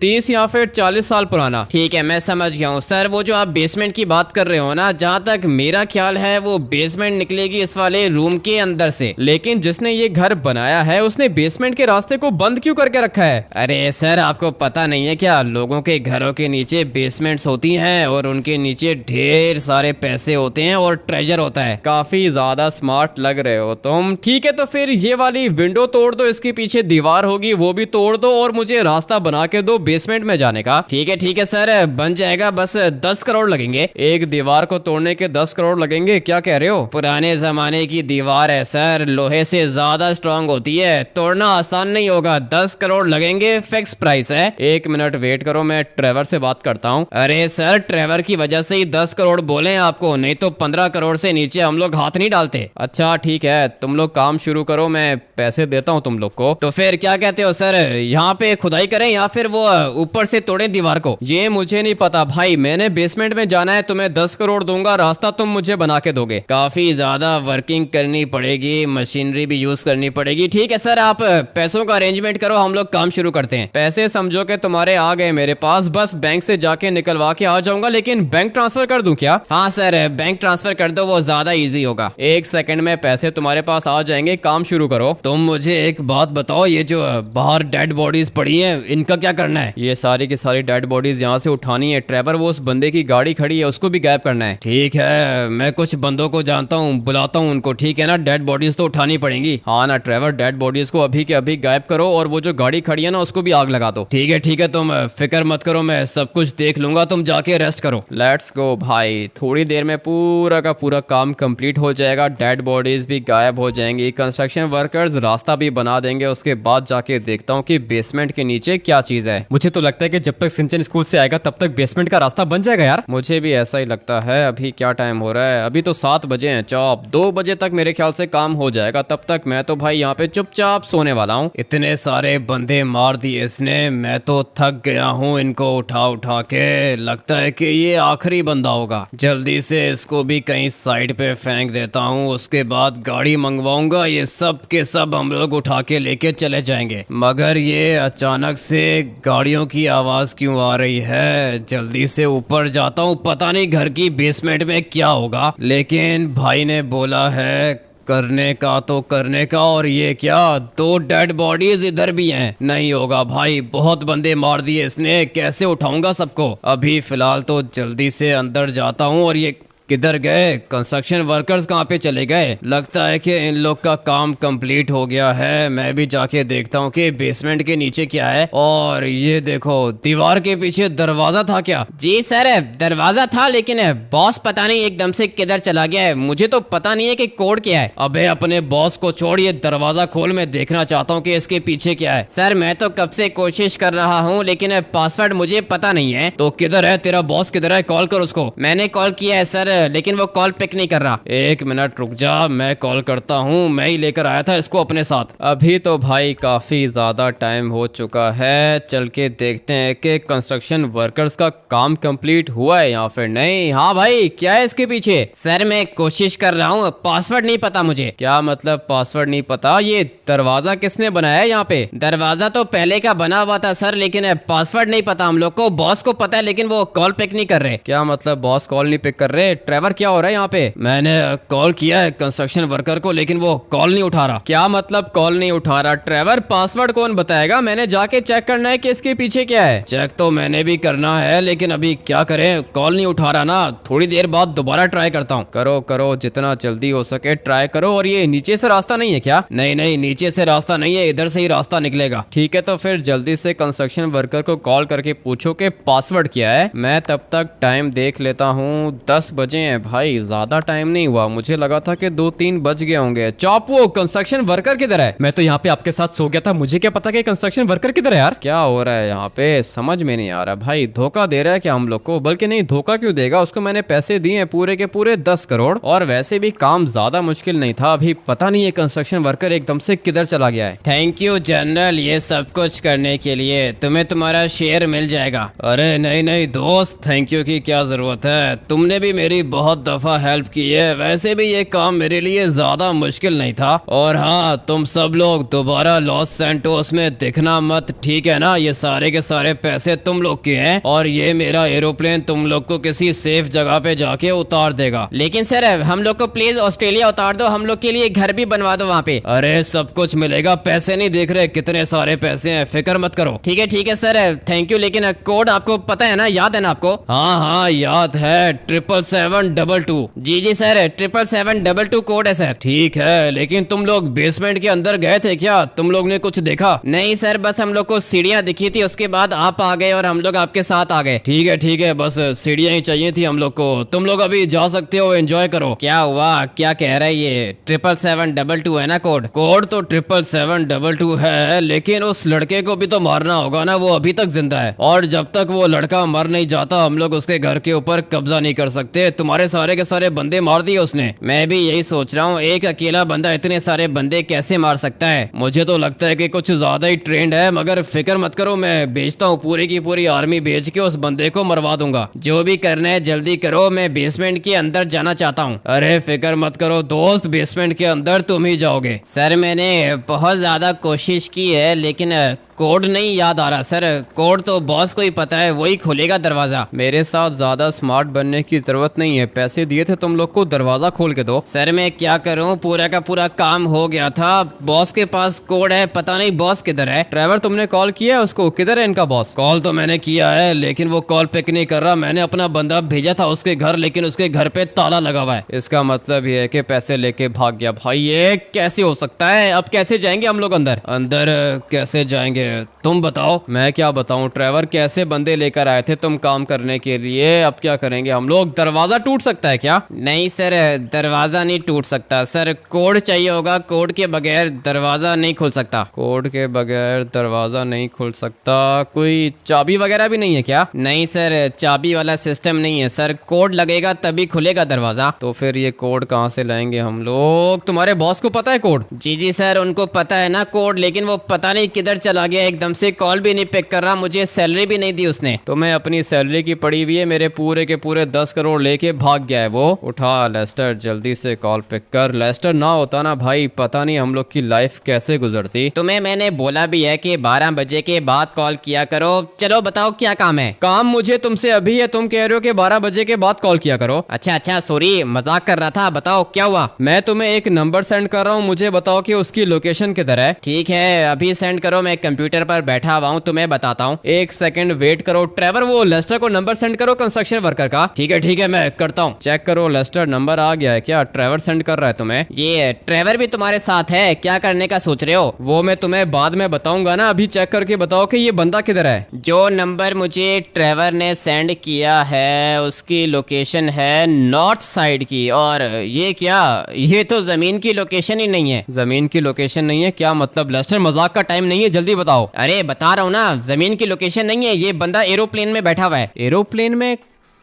30 या फिर 40 साल पुराना। ठीक है, मैं समझ गया हूँ सर। वो जो आप बेसमेंट की बात कर रहे हो ना, जहाँ तक मेरा ख्याल है वो बेसमेंट निकलेगी इस वाले रूम के अंदर से। लेकिन जिसने ये घर बनाया है उसने बेसमेंट के रास्ते को बंद क्यों करके रखा है? अरे सर, आपको पता नहीं है क्या? लोगों के घरों के नीचे बेसमेंट्स होती हैं, और उनके नीचे ढेर सारे पैसे होते हैं और ट्रेजर होता है। काफी ज्यादा स्मार्ट लग रहे हो तुम। ठीक है, तो फिर ये वाली विंडो तोड़ दो, इसके पीछे दीवार होगी वो भी तोड़ दो, और मुझे रास्ता बना के दो बेसमेंट में जाने का। ठीक है सर, बन जाएगा, बस 10 करोड़ लगेंगे। एक दीवार को तोड़ने के 10 करोड़ लगेंगे, क्या कह रहे हो? पुराने जमाने की दीवार है सर, लोहे से ज्यादा स्ट्रांग होती है, तोड़ना आसान नहीं होगा। 10 करोड़ लगेंगे, फिक्स प्राइस है। 1 मिनट वेट करो, मैं ट्रेवर से बात करता हूँ। अरे सर, ट्रेवर की वजह से ही 10 करोड़ बोले हैं आपको, नहीं तो 15 करोड़ से नीचे हम लोग हाथ नहीं डालते। अच्छा ठीक है, तुम लोग काम शुरू करो, मैं पैसे देता हूँ तुम लोग को। तो फिर क्या कहते हो सर, यहाँ पे खुदाई करें या फिर वो ऊपर से तोड़ें दीवार को? ये मुझे नहीं पता भाई, मैंने बेसमेंट में जाना है, तुम्हें 10 करोड़ दूंगा, रास्ता तुम मुझे बना के दोगे। काफी ज्यादा वर्किंग करनी पड़ेगी, मशीनरी भी यूज करनी पड़ेगी। ठीक है सर, आप पैसों का अरेंजमेंट करो, हम लोग काम शुरू करते हैं। पैसे समझो कि तुम्हारे आ गए मेरे पास, बस बैंक से जाके निकलवा के आ जाऊंगा, लेकिन बैंक ट्रांसफर कर दूं क्या? हाँ सर, बैंक ट्रांसफर कर दो, वो ज्यादा इजी होगा। 1 सेकंड में पैसे तुम्हारे पास आ जाएंगे, काम शुरू करो। तुम मुझे एक बात बताओ, ये जो बाहर डेड बॉडीज पड़ी हैं, इनका क्या करना है? ये सारी की सारी डेड बॉडीज यहाँ से उठानी है ट्रेवर, वो उस बंदे की गाड़ी खड़ी है उसको भी गायब करना है। ठीक है, मैं कुछ बंदों को जानता हूँ, बुलाता हूँ उनको, ठीक है ना? डेड बॉडीज तो उठानी पड़ेंगी। हाँ ना ट्रेवर, डेड बॉडीज को अभी के अभी गायब करो और वो जो गाड़ी खड़ी है ना उसको भी आग लगा दो। ठीक है, तुम फिक्र मत करो, मैं सब कुछ देख लूंगा, तुम जाके रेस्ट करो। लेट्स गो भाई, थोड़ी देर में पूरा का पूरा काम कंप्लीट हो जाएगा, डेड बॉडीज भी गायब हो जाएंगी, कंस्ट्रक्शन वर्कर्स रास्ता भी बना देंगे। उसके बाद जाके देखता हूँ कि बेसमेंट के नीचे क्या चीज है। मुझे तो लगता है कि जब तक सिंचन स्कूल से आएगा तब तक बेसमेंट का रास्ता बन जाएगा यार। मुझे भी ऐसा ही लगता है। अभी क्या टाइम हो रहा है? अभी तो 7 बजे हैं चौप, 2 बजे तक मेरे ख्याल से काम हो जाएगा। तब तक मैं तो भाई यहाँ पे चुपचाप सोने वाला हूँ। इतने सारे बंदे मार दिए इसने, मैं तो थक गया हूँ इनको उठा उठा के। लगता है कि ये आखिरी बंदा होगा। जल्दी से इसको भी कहीं साइड पे फेंक देता हूँ, उसके बाद गाड़ी मंगवाऊंगा, ये सब के सब हम लोग उठा के लेके चले जाएंगे। मगर ये अचानक से गाड़ियों की आवाज क्यों आ रही है? जल्दी से ऊपर जाता हूँ, पता नहीं घर की बेसमेंट में क्या होगा, लेकिन भाई ने बोला है करने का तो करने का। और ये क्या, 2 डेड बॉडीज इधर भी हैं? नहीं होगा भाई, बहुत बंदे मार दिए इसने, कैसे उठाऊंगा सबको? अभी फिलहाल तो जल्दी से अंदर जाता हूँ। और ये किधर गए? कंस्ट्रक्शन वर्कर्स कहाँ पे चले गए? लगता है कि इन लोग का काम कंप्लीट हो गया है। मैं भी जाके देखता हूँ कि बेसमेंट के नीचे क्या है। और ये देखो, दीवार के पीछे दरवाजा था क्या? जी सर, दरवाजा था, लेकिन बॉस पता नहीं एकदम से किधर चला गया है। मुझे तो पता नहीं है कि कोड क्या है। अबे अपने बॉस को छोड़, ये दरवाजा खोल, मैं देखना चाहता हूँ कि इसके पीछे क्या है। सर मैं तो कब से कोशिश कर रहा हूँ, लेकिन पासवर्ड मुझे पता नहीं है। तो किधर है तेरा बॉस? किधर है? कॉल कर उसको। मैंने कॉल किया है सर, लेकिन वो कॉल पिक नहीं कर रहा। 1 मिनट रुक जा, मैं कॉल करता हूँ। मैं ही लेकर आया था इसको अपने साथ। अभी तो भाई काफी ज्यादा टाइम हो चुका है, चल के देखते हैं कि कंस्ट्रक्शन वर्कर्स का काम कंप्लीट हुआ है या फिर नहीं। हाँ भाई, क्या है इसके पीछे? सर मैं कोशिश कर रहा हूँ, पासवर्ड नहीं पता मुझे। क्या मतलब पासवर्ड नहीं पता? ये दरवाजा किसने बनाया है यहाँ पे? दरवाजा तो पहले का बना हुआ था सर, लेकिन पासवर्ड नहीं पता हम लोग को। बॉस को पता है, लेकिन वो कॉल पिक नहीं कर रहे। क्या मतलब बॉस कॉल नहीं पिक कर रहे? ट्रेवर क्या हो रहा है यहाँ पे? मैंने कॉल किया है कंस्ट्रक्शन वर्कर को, लेकिन वो कॉल नहीं उठा रहा। क्या मतलब कॉल नहीं उठा रहा? ट्रेवर पासवर्ड कौन बताएगा? मैंने जाके चेक करना है कि इसके पीछे क्या है। चेक तो मैंने भी करना है, लेकिन अभी क्या करें, कॉल नहीं उठा रहा ना। थोड़ी देर बाद दोबारा ट्राई करता हूँ। करो करो, जितना जल्दी हो सके ट्राई करो। और ये नीचे से रास्ता नहीं है क्या? नहीं, नीचे से रास्ता नहीं है, इधर से ही रास्ता निकलेगा। ठीक है, तो फिर जल्दी से कंस्ट्रक्शन वर्कर को कॉल करके पूछो कि पासवर्ड क्या है। मैं तब तक टाइम देख लेता हूँ। 10 बजे हैं भाई, ज्यादा टाइम नहीं हुआ। मुझे लगा था कि 2-3 बज गए होंगे। चॉप, वो कंस्ट्रक्शन वर्कर किधर है? मैं तो यहाँ पे आपके साथ सो गया था, मुझे क्या पता कि कंस्ट्रक्शन वर्कर किधर है यार? क्या हो रहा है यहाँ पे, समझ में नहीं आ रहा भाई। धोखा दे रहा है क्या हम लोग को? बल्कि नहीं, धोखा क्यों देगा, उसको मैंने पैसे दिए हैं पूरे के पूरे 10 करोड़। और वैसे भी काम ज्यादा मुश्किल नहीं था। अभी पता नहीं है कंस्ट्रक्शन वर्कर एकदम से किधर चला गया है। थैंक यू जनरल, ये सब कुछ करने के लिए। तुम्हें तुम्हारा शेयर मिल जाएगा। अरे नहीं दोस्त, थैंक यू की क्या जरूरत है, तुमने भी मेरी बहुत दफा हेल्प की है। वैसे भी ये काम मेरे लिए ज्यादा मुश्किल नहीं था। और हाँ, तुम सब लोग दोबारा लॉस सैंटोस में दिखना मत, ठीक है ना? ये सारे के सारे पैसे तुम लोग के हैं, और ये मेरा एरोप्लेन तुम लोग को किसी सेफ जगह पे जाके उतार देगा। लेकिन सर हम लोग को प्लीज ऑस्ट्रेलिया उतार दो, हम लोग के लिए घर भी बनवा दो वहाँ पे। अरे सब कुछ मिलेगा, पैसे नहीं देख रहे कितने सारे पैसे हैं, फिक्र मत करो। ठीक है सर, थैंक यू। लेकिन कोड आपको पता है ना, याद है ना आपको? हाँ याद है, 777 77722। जी जी सर, 77722 कोड है सर। ठीक है, लेकिन तुम लोग बेसमेंट के अंदर गए थे क्या? तुम लोग ने कुछ देखा? नहीं सर, बस हम लोग को सीढ़ियाँ दिखी थी, उसके बाद आप आ गए और हम लोग आपके साथ आ गए। ठीक है, बस सीढ़ियाँ ही चाहिए थी हम लोग को। तुम लोग अभी जा सकते हो, एंजॉय करो। क्या हुआ, क्या कह रहा है ये? 77722 है ना कोड? कोड तो 77722 है, लेकिन उस लड़के को भी तो मारना होगा ना, वो अभी तक जिंदा है। और जब तक वो लड़का मर नहीं जाता हम लोग उसके घर के ऊपर कब्जा नहीं कर सकते। तुम्हारे सारे के सारे बंदे मार दिए उसने। मैं भी यही सोच रहा हूँ, एक अकेला बंदा इतने सारे बंदे कैसे मार सकता है? मुझे तो लगता है कि कुछ ज्यादा ही ट्रेंड है, मगर फिक्र मत करो, मैं भेजता हूँ, पूरी की पूरी आर्मी भेज के उस बंदे को मरवा दूंगा। जो भी करना है जल्दी करो, मैं बेसमेंट के अंदर जाना चाहता हूँ। अरे फिक्र मत करो दोस्त, बेसमेंट के अंदर तुम ही जाओगे। सर मैंने बहुत ज्यादा कोशिश की है, लेकिन कोड नहीं याद आ रहा सर। कोड तो बॉस को ही पता है, वही खोलेगा दरवाजा। मेरे साथ ज्यादा स्मार्ट बनने की जरूरत नहीं है, पैसे दिए थे तुम लोग को, दरवाजा खोल के दो। सर मैं क्या करूं, पूरा का पूरा काम हो गया था। बॉस के पास कोड है, पता नहीं बॉस किधर है। ड्राइवर तुमने कॉल किया है उसको, किधर है इनका बॉस? कॉल तो मैंने किया है, लेकिन वो कॉल पिक नहीं कर रहा। मैंने अपना बंदा भेजा था उसके घर, लेकिन उसके घर पे ताला लगा हुआ है। इसका मतलब ये है कि पैसे लेके भाग गया। भाई ये कैसे हो सकता है? अब कैसे जाएंगे हम लोग अंदर? अंदर कैसे जाएंगे तुम बताओ। मैं क्या बताऊं ड्राइवर, कैसे बंदे लेकर आए थे तुम काम करने के लिए, अब क्या करेंगे हम लोग? दरवाजा टूट सकता है क्या? नहीं सर, दरवाजा नहीं टूट सकता सर, कोड चाहिए होगा, कोड के बगैर दरवाजा नहीं खुल सकता। कोड के बगैर दरवाजा नहीं खुल सकता? कोई चाबी वगैरह भी नहीं है क्या? नहीं सर, चाबी वाला सिस्टम नहीं है सर, कोड लगेगा तभी खुलेगा दरवाजा। तो फिर ये कोड कहाँ से लाएंगे हम लोग? तुम्हारे बॉस को पता है कोड? जी जी सर, उनको पता है ना कोड, लेकिन वो पता नहीं किधर चला गया, एकदम से कॉल भी नहीं पिक कर रहा, मुझे सैलरी भी नहीं दी उसने। तो मैं अपनी सैलरी की पड़ी हुई है, मेरे पूरे के पूरे 10 करोड़ लेके भाग गया है वो। उठा लेस्टर, जल्दी से कॉल पिक कर। लेस्टर ना होता ना भाई, पता नहीं हम लोग की लाइफ कैसे गुजरती। तुम्हें मैंने बोला भी है कि 12 बजे के बाद कॉल किया करो। चलो बताओ क्या काम है? काम मुझे तुमसे अभी है, तुम कह रहे हो कि 12 बजे के बाद कॉल किया करो। अच्छा सॉरी, मजाक कर रहा था। बताओ क्या हुआ? मैं तुम्हें एक नंबर सेंड कर रहा हूँ, मुझे बताओ कि उसकी लोकेशन किधर है। ठीक है, अभी सेंड करो, मैं कंप्यूटर पर बैठा हुआ हूँ, तुम्हें बताता हूँ। एक सेकंड वेट करो। ट्रेवर वो लेस्टर को नंबर सेंड करो, कंस्ट्रक्शन वर्कर का। ठीक है मैं करता हूँ। चेक करो लेस्टर, नंबर आ गया है क्या? ट्रेवर सेंड कर रहा है तुम्हें। ये ट्रेवर भी तुम्हारे साथ है? क्या करने का सोच रहे हो? वो मैं तुम्हें बाद में बताऊंगा ना, अभी चेक करके बताओ कि ये बंदा किधर है। जो नंबर मुझे ट्रेवर ने सेंड किया है उसकी लोकेशन है नॉर्थ साइड की, और ये क्या, ये तो जमीन की लोकेशन ही नहीं है। जमीन की लोकेशन नहीं है? क्या मतलब लेस्टर, मजाक का टाइम नहीं है, जल्दी बताओ। अरे बता रहा हूँ ना, जमीन की लोकेशन नहीं है, ये बंदा एरोप्लेन में बैठा हुआ है। एरोप्लेन में?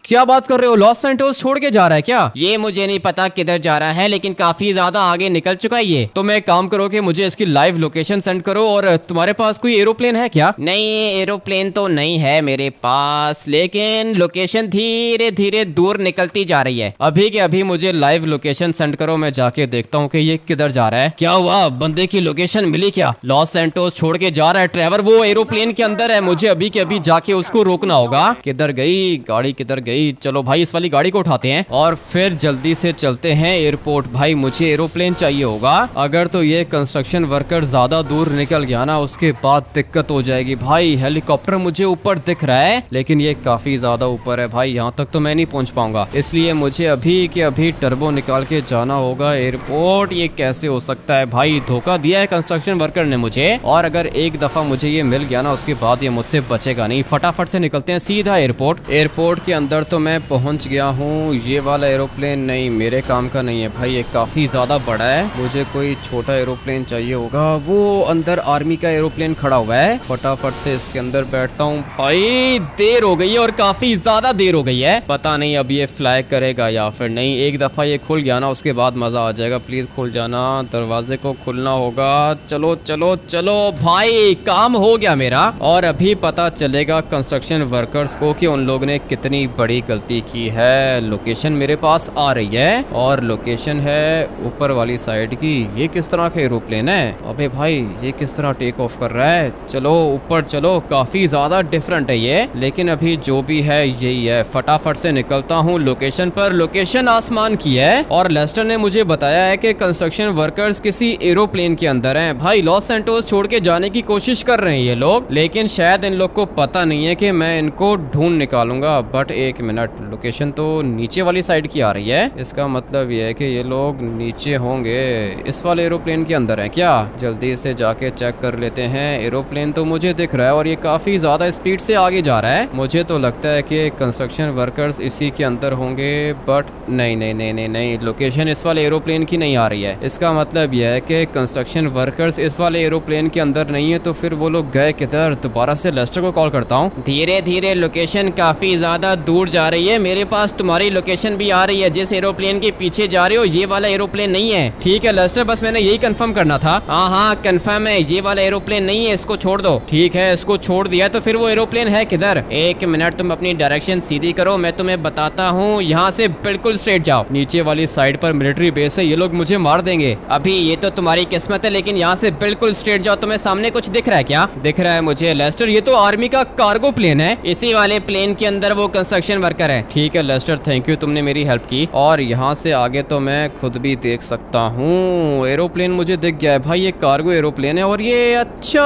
क्या बात कर रहे हो? लॉस सैंटोस छोड़ के जा रहा है क्या? ये मुझे नहीं पता किधर जा रहा है, लेकिन काफी ज्यादा आगे निकल चुका है ये। तो मैं एक काम करो कि मुझे इसकी लाइव लोकेशन सेंड करो। और तुम्हारे पास कोई एरोप्लेन है क्या? नहीं, एरोप्लेन तो नहीं है मेरे पास, लेकिन लोकेशन धीरे धीरे दूर निकलती जा रही है। अभी के अभी मुझे लाइव लोकेशन सेंड करो, मैं जाके देखता हूँ कि ये किधर जा रहा है। क्या हुआ, बंदे की लोकेशन मिली क्या? लॉस सैंटोस छोड़ के जा रहा है ट्रेवर, वो एरोप्लेन के अंदर है, मुझे अभी के अभी जाके उसको रोकना होगा। किधर गई गाड़ी, किधर गई? चलो भाई इस वाली गाड़ी को उठाते हैं और फिर जल्दी से चलते हैं एयरपोर्ट। भाई मुझे एरोप्लेन चाहिए होगा, अगर तो ये कंस्ट्रक्शन वर्कर ज्यादा दूर निकल गया ना उसके बाद दिक्कत हो जाएगी। भाई हेलीकॉप्टर मुझे ऊपर दिख रहा है, लेकिन ये काफी ज्यादा ऊपर है भाई, यहाँ तक तो मैं नहीं पहुंच पाऊंगा, इसलिए मुझे अभी के अभी टर्बो निकाल के जाना होगा एयरपोर्ट। ये कैसे हो सकता है भाई, धोखा दिया है कंस्ट्रक्शन वर्कर ने मुझे, और अगर एक दफा मुझे ये मिल गया ना उसके बाद ये मुझसे बचेगा नहीं। फटाफट से निकलते हैं सीधा एयरपोर्ट। एयरपोर्ट के अंदर तो मैं पहुंच गया हूँ। ये वाला एरोप्लेन नहीं, मेरे काम का नहीं है भाई, ये काफी ज्यादा बड़ा है, मुझे कोई छोटा एरोप्लेन चाहिए होगा। वो अंदर आर्मी का एरोप्लेन खड़ा हुआ है, फटाफट से इसके अंदर बैठता हूँ। भाई देर हो गई है और काफी ज्यादा देर हो गई है, पता नहीं अब ये फ्लाई करेगा या फिर नहीं। एक दफा ये खुल गया ना उसके बाद मजा आ जाएगा। प्लीज खुल जाना, दरवाजे को खुलना होगा। चलो चलो चलो भाई, काम हो गया मेरा। और अभी पता चलेगा कंस्ट्रक्शन वर्कर्स को कि उन लोगों ने कितनी बड़ी गलती की है। लोकेशन मेरे पास आ रही है और लोकेशन है ऊपर वाली साइड की। ये किस तरह का एरोप्लेन है? अबे भाई ये किस तरह टेक ऑफ कर रहा है? चलो ऊपर चलो, काफी ज्यादा डिफरेंट है ये, लेकिन अभी जो भी है यही है। फटाफट से निकलता हूँ लोकेशन पर। लोकेशन आसमान की है और लेस्टर ने मुझे बताया है कि कंस्ट्रक्शन वर्कर्स किसी एरोप्लेन के अंदर हैं। भाई लॉस सैंटोस छोड़ के जाने की कोशिश कर रहे हैं ये लोग, लेकिन शायद इन लोग को पता नहीं है कि मैं इनको ढूंढ निकालूंगा। बट एक मिनट, लोकेशन तो नीचे वाली साइड की आ रही है। इसका मतलब ये है कि ये लोग नीचे होंगे, इस वाले एरोप्लेन के अंदर है क्या? जल्दी से जाके चेक कर लेते हैं। एरोप्लेन तो मुझे दिख रहा है और ये काफी ज्यादा स्पीड से आगे जा रहा है। मुझे तो लगता है कि कंस्ट्रक्शन वर्कर्स इसी के अंदर होंगे, बट नहीं नहीं नहीं नहीं नहीं, लोकेशन इस वाले एरोप्लेन की नहीं आ रही है। इसका मतलब यह है कि कंस्ट्रक्शन वर्कर्स इस वाले एरोप्लेन के अंदर नहीं है, तो फिर वो लोग गए किधर? दोबारा से लेस्टर को कॉल करता हूँ। धीरे धीरे लोकेशन काफी ज्यादा दूर जा रही है। मेरे पास तुम्हारी लोकेशन भी आ रही है। जिस एरोप्लेन के पीछे जा रहे हो ये वाला एरोप्लेन नहीं है। ठीक है लेस्टर, बस मैंने यही कंफर्म करना था। हाँ हाँ कंफर्म है, ये वाला एरोप्लेन नहीं है, इसको छोड़ दो। ठीक है, इसको छोड़ दिया, तो फिर वो एरोप्लेन है किधर? एक मिनट, तुम अपनी डायरेक्शन सीधी करो, मैं तुम्हें बताता हूँ। यहाँ से बिल्कुल स्ट्रेट जाओ। नीचे वाली साइड पर मिलिट्री बेस है, ये लोग मुझे मार देंगे। अभी ये तो तुम्हारी किस्मत है, लेकिन यहाँ से बिल्कुल स्ट्रेट जाओ। तुम्हें सामने कुछ दिख रहा है क्या? दिख रहा है मुझे लेस्टर, ये तो आर्मी का कार्गो प्लेन है। इसी वाले प्लेन के अंदर वो कंस्ट्रक्शन वर्कर है। ठीक है लेस्टर, थैंक यू, तुमने मेरी हेल्प की। और यहाँ से आगे तो मैं खुद भी देख सकता हूँ। एरोप्लेन मुझे दिख गया है भाई, ये कार्गो एरोप्लेन है। और ये अच्छा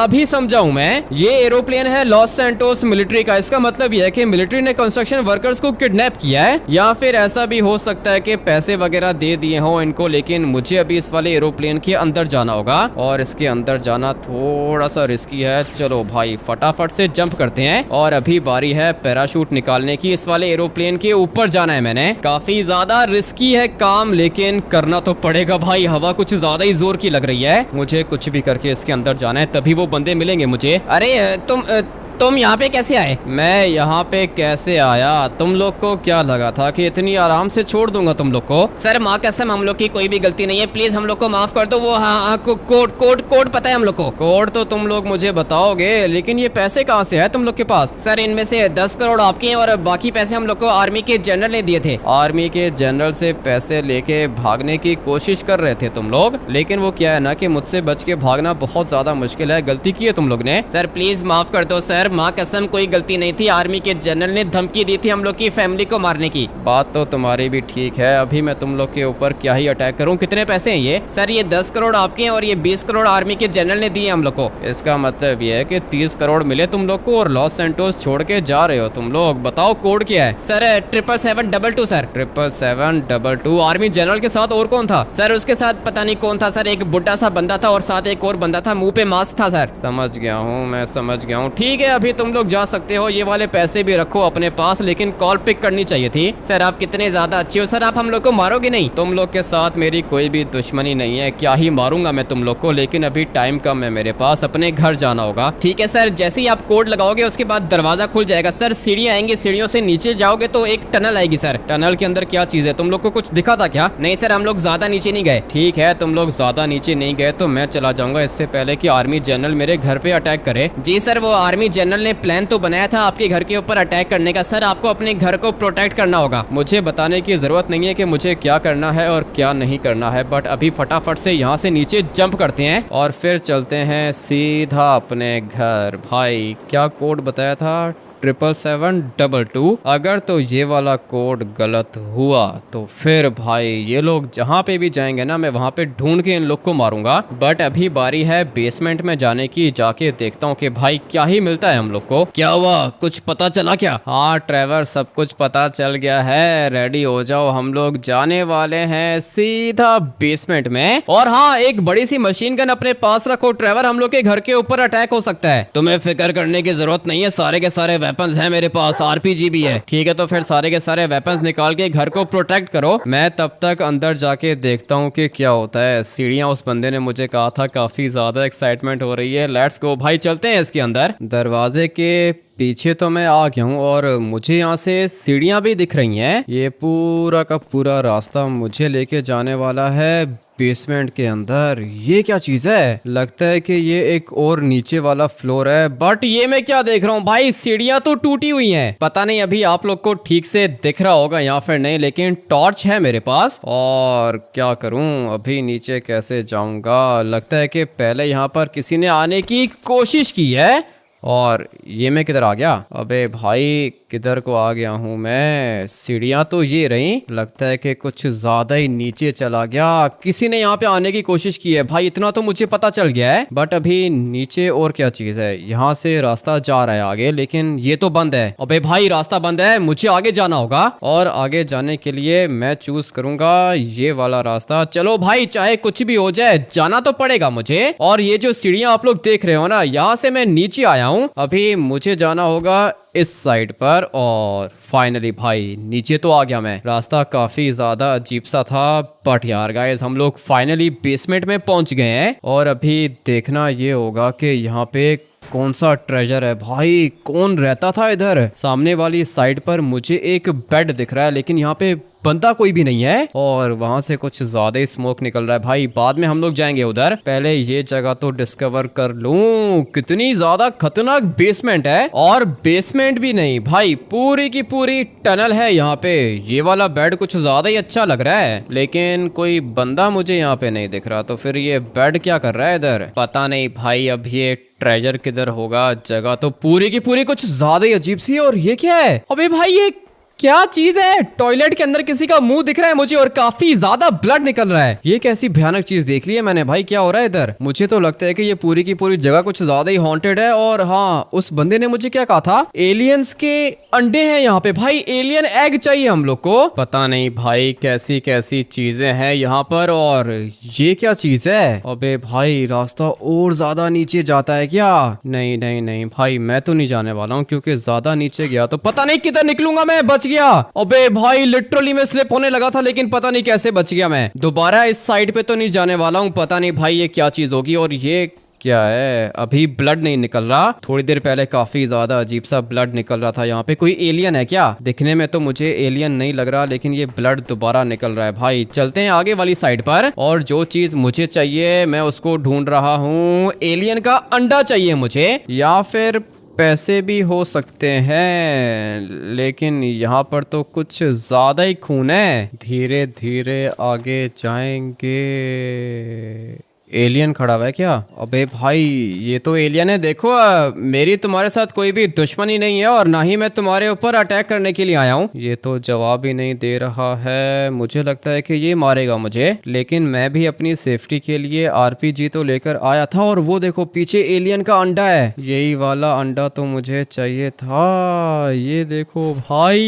अभी समझाऊं मैं, ये एरोप्लेन है लॉस सैंटोस मिलिट्री का। इसका मतलब यह है कि मिलिट्री ने कंस्ट्रक्शन वर्कर्स को किडनैप किया है, या फिर ऐसा भी हो सकता है कि पैसे वगैरह दे दिए हो इनको। लेकिन मुझे अभी इस वाले एरोप्लेन के अंदर जाना होगा, और इसके अंदर जाना थोड़ा सा रिस्की है। चलो भाई फटाफट से जंप करते हैं। और अभी बारी है पैराशूट निकालने की। इस वाले एरोप्लेन के ऊपर जाना है मैंने। काफी ज्यादा रिस्की है काम, लेकिन करना तो पड़ेगा भाई। हवा कुछ ज्यादा ही जोर की लग रही है। मुझे कुछ भी करके इसके अंदर जाना है, तभी वो बंदे मिलेंगे मुझे। अरे तुम यहाँ पे कैसे आए? मैं यहाँ पे कैसे आया? तुम लोग को क्या लगा था कि इतनी आराम से छोड़ दूंगा तुम लोग को? सर माँ कसम, हम लोग की कोई भी गलती नहीं है, प्लीज हम लोग को माफ कर दो। वो हाँ कोड पता है हम लोग को। कोड तो तुम लोग मुझे बताओगे, लेकिन ये पैसे कहाँ से है तुम लोग के पास? सर इनमें से 10 करोड़ आपके हैं और बाकी पैसे हम लोग को आर्मी के जनरल ने दिए थे। आर्मी के जनरल से पैसे लेके भागने की कोशिश कर रहे थे तुम लोग, लेकिन वो क्या है ना कि मुझसे बच के भागना बहुत ज्यादा मुश्किल है। गलती की है तुम लोग ने। सर प्लीज माफ कर दो सर, माँ कसम कोई गलती नहीं थी। आर्मी के जनरल ने धमकी दी थी हम लोग की फैमिली को मारने की। बात तो तुम्हारी भी ठीक है। अभी मैं तुम लोग के ऊपर क्या ही अटैक करूं? कितने पैसे हैं ये? सर ये 10 करोड़ आपके हैं और ये 20 करोड़ आर्मी के जनरल ने दिए हम लोग को। इसका मतलब ये है कि 30 करोड़ मिले तुम लोग को और लॉस सैंटोस छोड़ के जा रहे हो तुम लोग। बताओ कोड क्या है? Sir 77722 sir. 77722। आर्मी जनरल के साथ और कौन था? सर उसके साथ पता नहीं कौन था सर, एक बुढ़ा सा बंदा था और साथ एक और बंदा था, मुंह पे मास्क था सर। समझ गया हूँ, मैं समझ गया हूँ। ठीक है अभी तुम लोग जा सकते हो। ये वाले पैसे भी रखो अपने पास, लेकिन कॉल पिक करनी चाहिए थी। सर आप कितने ज्यादा अच्छे हो सर, आप हम लोग को मारोगे नहीं? तुम लोग के साथ मेरी कोई भी दुश्मनी नहीं है, क्या ही मारूंगा मैं तुम लोग को, लेकिन अभी टाइम कम है मेरे पास, अपने घर जाना होगा। ठीक है सर, जैसे ही आप कोड लगाओगे उसके बाद दरवाजा खुल जाएगा सर। सीढ़ियाँ आएंगी, सीढ़ियों से नीचे जाओगे तो एक टनल आएगी सर। टनल के अंदर क्या चीज है? तुम लोग को कुछ दिखा था क्या? नहीं सर, हम लोग ज्यादा नीचे नहीं गए। ठीक है तुम लोग ज्यादा नीचे नहीं गए तो मैं चला जाऊंगा, इससे पहले कि आर्मी जनरल मेरे घर पे अटैक करे। जी सर, वो आर्मी जनरल ने प्लान तो बनाया था आपके घर के ऊपर अटैक करने का। सर आपको अपने घर को प्रोटेक्ट करना होगा। मुझे बताने की जरूरत नहीं है कि मुझे क्या करना है और क्या नहीं करना है, बट अभी फटाफट से यहाँ से नीचे जंप करते हैं और फिर चलते हैं सीधा अपने घर। भाई क्या कोड बताया था? 77722। अगर तो ये वाला कोड गलत हुआ तो फिर भाई ये लोग जहाँ पे भी जाएंगे ना, मैं वहाँ पे ढूंढ के इन लोग को मारूंगा। बट अभी बारी है बेसमेंट में जाने की, जाके देखता हूँ कि भाई क्या ही मिलता है हम लोग को। क्या हुआ, कुछ पता चला क्या? हाँ ट्रेवर, सब कुछ पता चल गया है। रेडी हो जाओ, हम लोग जाने वाले हैं सीधा बेसमेंट में। और हाँ, एक बड़ी सी मशीन गन अपने पास रखो ट्रेवर, हम लोग के घर के ऊपर अटैक हो सकता है। तुम्हें फिक्र करने की जरूरत नहीं है, सारे के सारे वेपन्स हैं मेरे पास, आरपीजी भी है। ठीक है तो फिर सारे के सारे वेपन्स निकाल के घर को प्रोटेक्ट करो। मैं तब तक अंदर जाके देखता हूँ कि क्या होता है। सीढ़ियाँ उस बंदे ने मुझे कहा था, काफी ज्यादा एक्साइटमेंट हो रही है। लेट्स गो भाई, चलते हैं इसके अंदर। दरवाजे के पीछे तो मैं आ गया हूँ और मुझे यहाँ से सीढ़ियाँ भी दिख रही हैं। ये पूरा का पूरा रास्ता मुझे लेके जाने वाला है बेसमेंट के अंदर। ये क्या चीज है? लगता है कि ये एक और नीचे वाला फ्लोर है, बट ये मैं क्या देख रहा हूँ भाई, सीढ़ियाँ तो टूटी हुई हैं। पता नहीं अभी आप लोग को ठीक से दिख रहा होगा या फिर नहीं, लेकिन टॉर्च है मेरे पास। और क्या करूँ, अभी नीचे कैसे जाऊंगा? लगता है कि पहले यहाँ पर किसी ने आने की कोशिश की है। और ये मैं किधर आ गया? अबे भाई किधर को आ गया हूँ मैं? सीढ़ियाँ तो ये रही, लगता है कि कुछ ज्यादा ही नीचे चला गया। किसी ने यहाँ पे आने की कोशिश की है भाई, इतना तो मुझे पता चल गया है। बट अभी नीचे और क्या चीज है? यहाँ से रास्ता जा रहा है आगे, लेकिन ये तो बंद है। अबे भाई रास्ता बंद है, मुझे आगे जाना होगा। और आगे जाने के लिए मैं चूज करूंगा ये वाला रास्ता। चलो भाई, चाहे कुछ भी हो जाए, जाना तो पड़ेगा मुझे। और ये जो सीढ़ियां आप लोग देख रहे हो ना, यहाँ से मैं नीचे आया हूँ। अभी मुझे जाना होगा इस साइड पर। और फाइनली भाई नीचे तो आ गया मैं। रास्ता काफी ज्यादा अजीब सा था, बट यार गाइस हम लोग फाइनली बेसमेंट में पहुंच गए हैं। और अभी देखना ये होगा कि यहाँ पे कौन सा ट्रेजर है। भाई कौन रहता था इधर? सामने वाली साइड पर मुझे एक बेड दिख रहा है, लेकिन यहाँ पे बंदा कोई भी नहीं है। और वहां से कुछ ज्यादा ही स्मोक निकल रहा है भाई। बाद में हम लोग जाएंगे उधर, पहले ये जगह तो डिस्कवर कर लूं। कितनी ज्यादा खतरनाक बेसमेंट है। और बेसमेंट भी नहीं भाई, पूरी की पूरी टनल है यहाँ पे। ये वाला बेड कुछ ज्यादा ही अच्छा लग रहा है, लेकिन कोई बंदा मुझे यहाँ पे नहीं दिख रहा। तो फिर ये बेड क्या कर रहा है इधर? पता नहीं भाई। अब ये ट्रेजर किधर होगा? जगह तो पूरी की पूरी कुछ ज्यादा ही अजीब सी है। और ये क्या है? अबे भाई ये क्या चीज है? टॉयलेट के अंदर किसी का मुंह दिख रहा है मुझे, और काफी ज्यादा ब्लड निकल रहा है। ये कैसी भयानक चीज देख ली है मैंने भाई? क्या हो रहा है इधर? मुझे तो लगता है कि ये पूरी की पूरी जगह कुछ ज्यादा ही हॉन्टेड है। और हाँ, उस बंदे ने मुझे क्या कहा था? एलियंस के अंडे हैं यहाँ पे भाई। एलियन एग चाहिए हम लोग को। पता नहीं भाई कैसी कैसी चीजें हैं यहाँ पर। और ये क्या चीज है? अबे भाई रास्ता और ज्यादा नीचे जाता है क्या? नहीं नहीं नहीं भाई, मैं तो नहीं जाने वाला हूँ, क्योंकि ज्यादा नीचे गया तो पता नहीं किधर निकलूंगा मैं। बच गया। अबे भाई लिटरली मैं स्लिप होने लगा था, लेकिन पता नहीं कैसे बच गया मैं। दोबारा इस साइड पे तो नहीं जाने वाला हूँ। पता नहीं भाई ये क्या चीज होगी। और ये क्या है? अभी ब्लड नहीं निकल रहा, थोड़ी देर पहले काफी ज्यादा अजीब सा ब्लड निकल रहा था। यहाँ पे कोई एलियन है क्या? दिखने में तो मुझे एलियन नहीं लग रहा, लेकिन ये ब्लड दोबारा निकल रहा है भाई। चलते हैं आगे वाली साइड पर। और जो चीज मुझे चाहिए मैं उसको ढूंढ रहा हूँ। एलियन का अंडा चाहिए मुझे, या फिर पैसे भी हो सकते हैं, लेकिन यहाँ पर तो कुछ ज्यादा ही खून है। धीरे धीरे आगे जाएंगे। एलियन खड़ा हुआ है क्या? अबे भाई ये तो एलियन है। देखो मेरी तुम्हारे साथ कोई भी दुश्मनी नहीं है, और ना ही मैं तुम्हारे ऊपर अटैक करने के लिए आया हूँ। ये तो जवाब ही नहीं दे रहा है। मुझे लगता है कि ये मारेगा मुझे, लेकिन मैं भी अपनी सेफ्टी के लिए आरपीजी तो लेकर आया था। और वो देखो पीछे एलियन का अंडा है। यही वाला अंडा तो मुझे चाहिए था। ये देखो भाई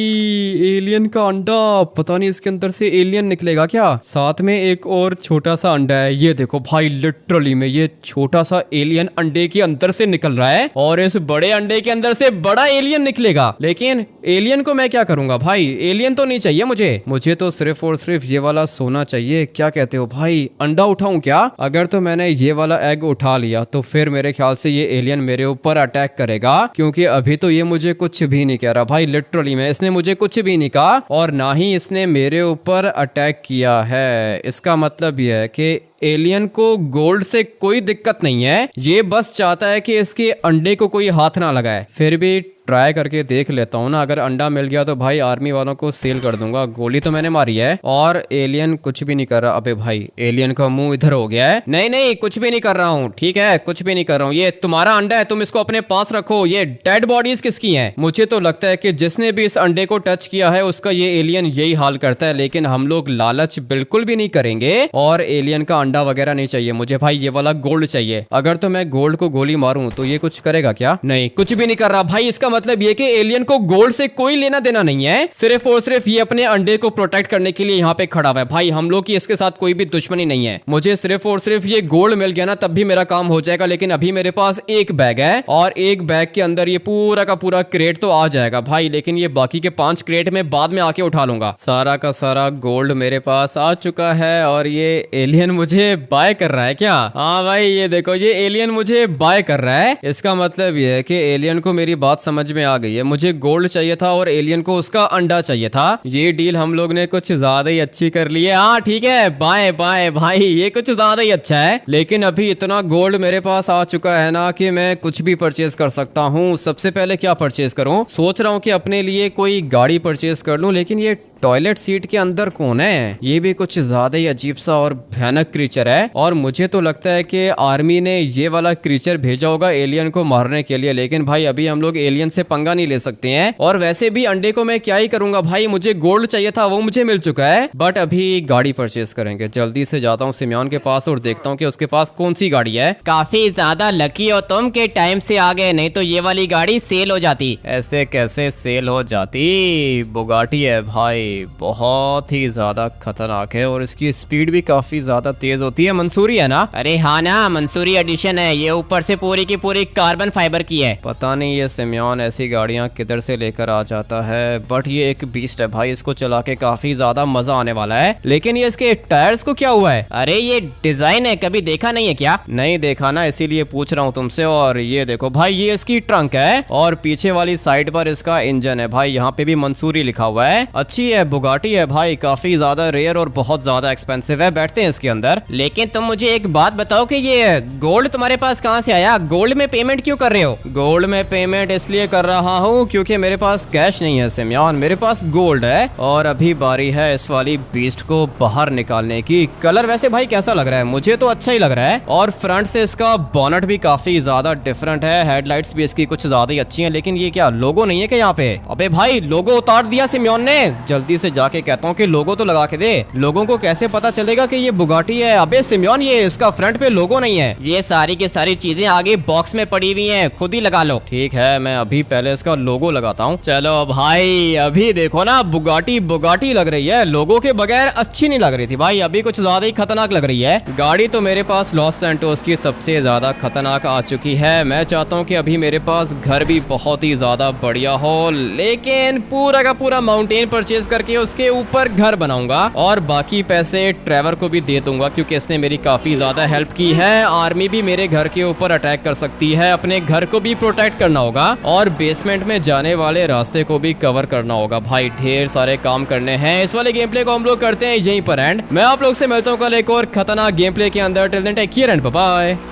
एलियन का अंडा। पता नहीं इसके अंदर से एलियन निकलेगा क्या? साथ में एक और छोटा सा अंडा है। ये देखो भाई लिटरली में ये छोटा सा एलियन अंडे के अंदर से निकल रहा है, और इस बड़े अंडे के अंदर से बड़ा एलियन निकलेगा। लेकिन एलियन को मैं क्या करूंगा भाई? एलियन तो नहीं चाहिए मुझे तो सिर्फ और सिर्फ ये वाला सोना चाहिए। क्या कहते हो भाई? अंडा उठाऊं क्या? अगर तो मैंने ये वाला एग उठा लिया तो फिर मेरे ख्याल से ये एलियन मेरे ऊपर अटैक करेगा, क्योंकि अभी तो ये मुझे कुछ भी नहीं कह रहा भाई। लिटरली में इसने मुझे कुछ भी नहीं कहा, और ना ही इसने मेरे ऊपर अटैक किया है। इसका मतलब यह है कि एलियन को गोल्ड से कोई दिक्कत नहीं है। ये बस चाहता है कि इसके अंडे को कोई हाथ ना लगाए। फिर भी ट्राई करके देख लेता हूँ ना। अगर अंडा मिल गया तो भाई आर्मी वालों को सेल कर दूंगा। गोली तो मैंने मारी है, और एलियन कुछ भी नहीं कर रहा। अबे भाई एलियन का मुंह इधर हो गया है। नहीं नहीं कुछ भी नहीं कर रहा हूँ, ठीक है कुछ भी नहीं कर रहा हूँ। ये तुम्हारा अंडा है, तुम इसको अपने पास रखो। ये डेड बॉडीज किसकी हैं? मुझे तो लगता है कि जिसने भी इस अंडे को टच किया है उसका ये एलियन यही हाल करता है। लेकिन हम लोग लालच बिल्कुल भी नहीं करेंगे, और एलियन का अंडा वगैरह नहीं चाहिए मुझे भाई। ये वाला गोल्ड चाहिए। अगर तो मैं गोल्ड को गोली मारूं तो ये कुछ करेगा क्या? नहीं कुछ भी नहीं कर रहा भाई। इसका मतलब ये कि एलियन को गोल्ड से कोई लेना देना नहीं है। सिर्फ और सिर्फ ये अपने अंडे को प्रोटेक्ट करने के लिए यहाँ पे खड़ा हुआ है भाई। हम लोग की इसके साथ कोई भी दुश्मनी नहीं है। मुझे सिर्फ और सिर्फ ये गोल्ड मिल गया ना, तब भी मेरा काम हो जाएगा। लेकिन अभी मेरे पास एक बैग है, और एक बैग के अंदर ये पूरा का पूरा क्रेट तो आ जाएगा भाई। लेकिन ये बाकी के 5 क्रेट में बाद में आके उठा लूंगा। सारा का सारा गोल्ड मेरे पास आ चुका है, और ये एलियन मुझे बाय कर रहा है क्या? हाँ भाई ये देखो ये एलियन मुझे बाय कर रहा है। इसका मतलब ये है कि एलियन को मेरी बात समझ में आ गई है। मुझे गोल्ड चाहिए था और एलियन को उसका अंडा चाहिए था। ये डील हम लोग ने कुछ ज्यादा ही अच्छी कर ली है। हाँ ठीक है बाय बाय भाई, ये कुछ ज्यादा ही अच्छा है। लेकिन अभी इतना गोल्ड मेरे पास आ चुका है ना कि मैं कुछ भी परचेज कर सकता हूँ। सबसे पहले क्या परचेज करूँ? सोच रहा हूँ कि अपने लिए कोई गाड़ी परचेज कर लूँ। लेकिन ये टॉयलेट सीट के अंदर कौन है? ये भी कुछ ज्यादा ही अजीब सा और भयानक क्रीचर है, और मुझे तो लगता है कि आर्मी ने ये वाला क्रीचर भेजा होगा एलियन को मारने के लिए। लेकिन भाई अभी हम लोग एलियन से पंगा नहीं ले सकते हैं, और वैसे भी अंडे को मैं क्या ही करूंगा भाई, मुझे गोल्ड चाहिए था, वो मुझे मिल चुका है। बट अभी गाड़ी परचेस करेंगे। जल्दी से जाता हूँ सिमियोन के पास और देखता हूँ कि उसके पास कौन सी गाड़ी है। काफी ज्यादा लकी हो तुम के टाइम से आ गए, नहीं तो ये वाली गाड़ी सेल हो जाती। ऐसे कैसे सेल हो जाती? बुगाटी है भाई, बहुत ही ज्यादा खतरनाक है और इसकी स्पीड भी काफी ज्यादा तेज होती है। मंसूरी है ना? अरे हाँ ना, मंसूरी एडिशन है ये, ऊपर से पूरी की पूरी कार्बन फाइबर की है। पता नहीं ये सिमियोन ऐसी गाड़ियां किधर से लेकर आ जाता है, बट ये एक बीस्ट है भाई, इसको चला के काफी ज्यादा मजा आने वाला है। लेकिन ये इसके टायर्स को क्या हुआ है? अरे ये डिजाइन है, कभी देखा नहीं है क्या? नहीं देखा ना, इसीलिए पूछ रहा हूँ तुमसे। और ये देखो भाई, ये इसकी ट्रंक है और पीछे वाली साइड पर इसका इंजन है भाई, यहाँ पे भी मंसूरी लिखा हुआ है। अच्छी है, बुगाटी है भाई, काफी ज्यादा रेयर और बहुत ज्यादा एक्सपेंसिव है। बैठते हैं इसके अंदर। लेकिन तुम मुझे एक बात बताओ कि ये गोल्ड तुम्हारे पास कहाँ से आया? गोल्ड में पेमेंट क्यों कर रहे हो? गोल्ड में पेमेंट इसलिए कर रहा हूँ क्योंकि मेरे पास कैश नहीं है सिमियोन, मेरे पास गोल्ड है। और अभी बारी है इस वाली बीस्ट को बाहर निकालने की। कलर वैसे भाई कैसा लग रहा है? मुझे तो अच्छा ही लग रहा है। और फ्रंट से इसका बोनट भी काफी ज्यादा डिफरेंट है, हेडलाइट्स भी इसकी कुछ ज्यादा ही अच्छी हैं। लेकिन ये क्या लोगो नहीं है क्या यहाँ पे? अबे भाई लोगो उतार दिया सिमियोन ने। जल्दी से जाके कहता हूँ कि लोगो तो लगा के दे। लोगों को कैसे पता चलेगा कि ये बुगाटी है? अबे सिमियोन, ये इसका फ्रंट पे लोगो नहीं है। ये सारी की सारी चीजें आगे बॉक्स में पड़ी हुई हैं, खुद ही लगा लो। ठीक है, मैं अभी पहले इसका लोगो लगाता हूँ। चलो भाई, अभी देखो ना, बुगाटी बुगाटी लग रही है, लोगो के बगैर अच्छी नहीं लग रही थी भाई, अभी कुछ ज्यादा ही खतरनाक लग रही है। गाड़ी तो मेरे पास लॉस सैंटोस की सबसे ज्यादा खतरनाक आ चुकी है। मैं चाहता हूँ कि अभी मेरे पास घर भी बहुत ही ज्यादा बढ़िया हो, लेकिन पूरा का पूरा माउंटेन परचेज करके उसके ऊपर घर बनाऊंगा, और बाकी पैसे ट्रेवर को भी दे दूंगा क्योंकि इसने मेरी काफी ज्यादा हेल्प की है। आर्मी भी मेरे घर के ऊपर अटैक कर सकती है, अपने घर को भी प्रोटेक्ट करना होगा, और बेसमेंट में जाने वाले रास्ते को भी कवर करना होगा भाई। ढेर सारे काम करने हैं। इस वाले गेम प्ले को हम लोग करते हैं यहीं पर एंड। मैं आप लोग से मिलता हूँ कल एक और खतरनाक गेम प्ले के अंदर। Till then take care and bye bye.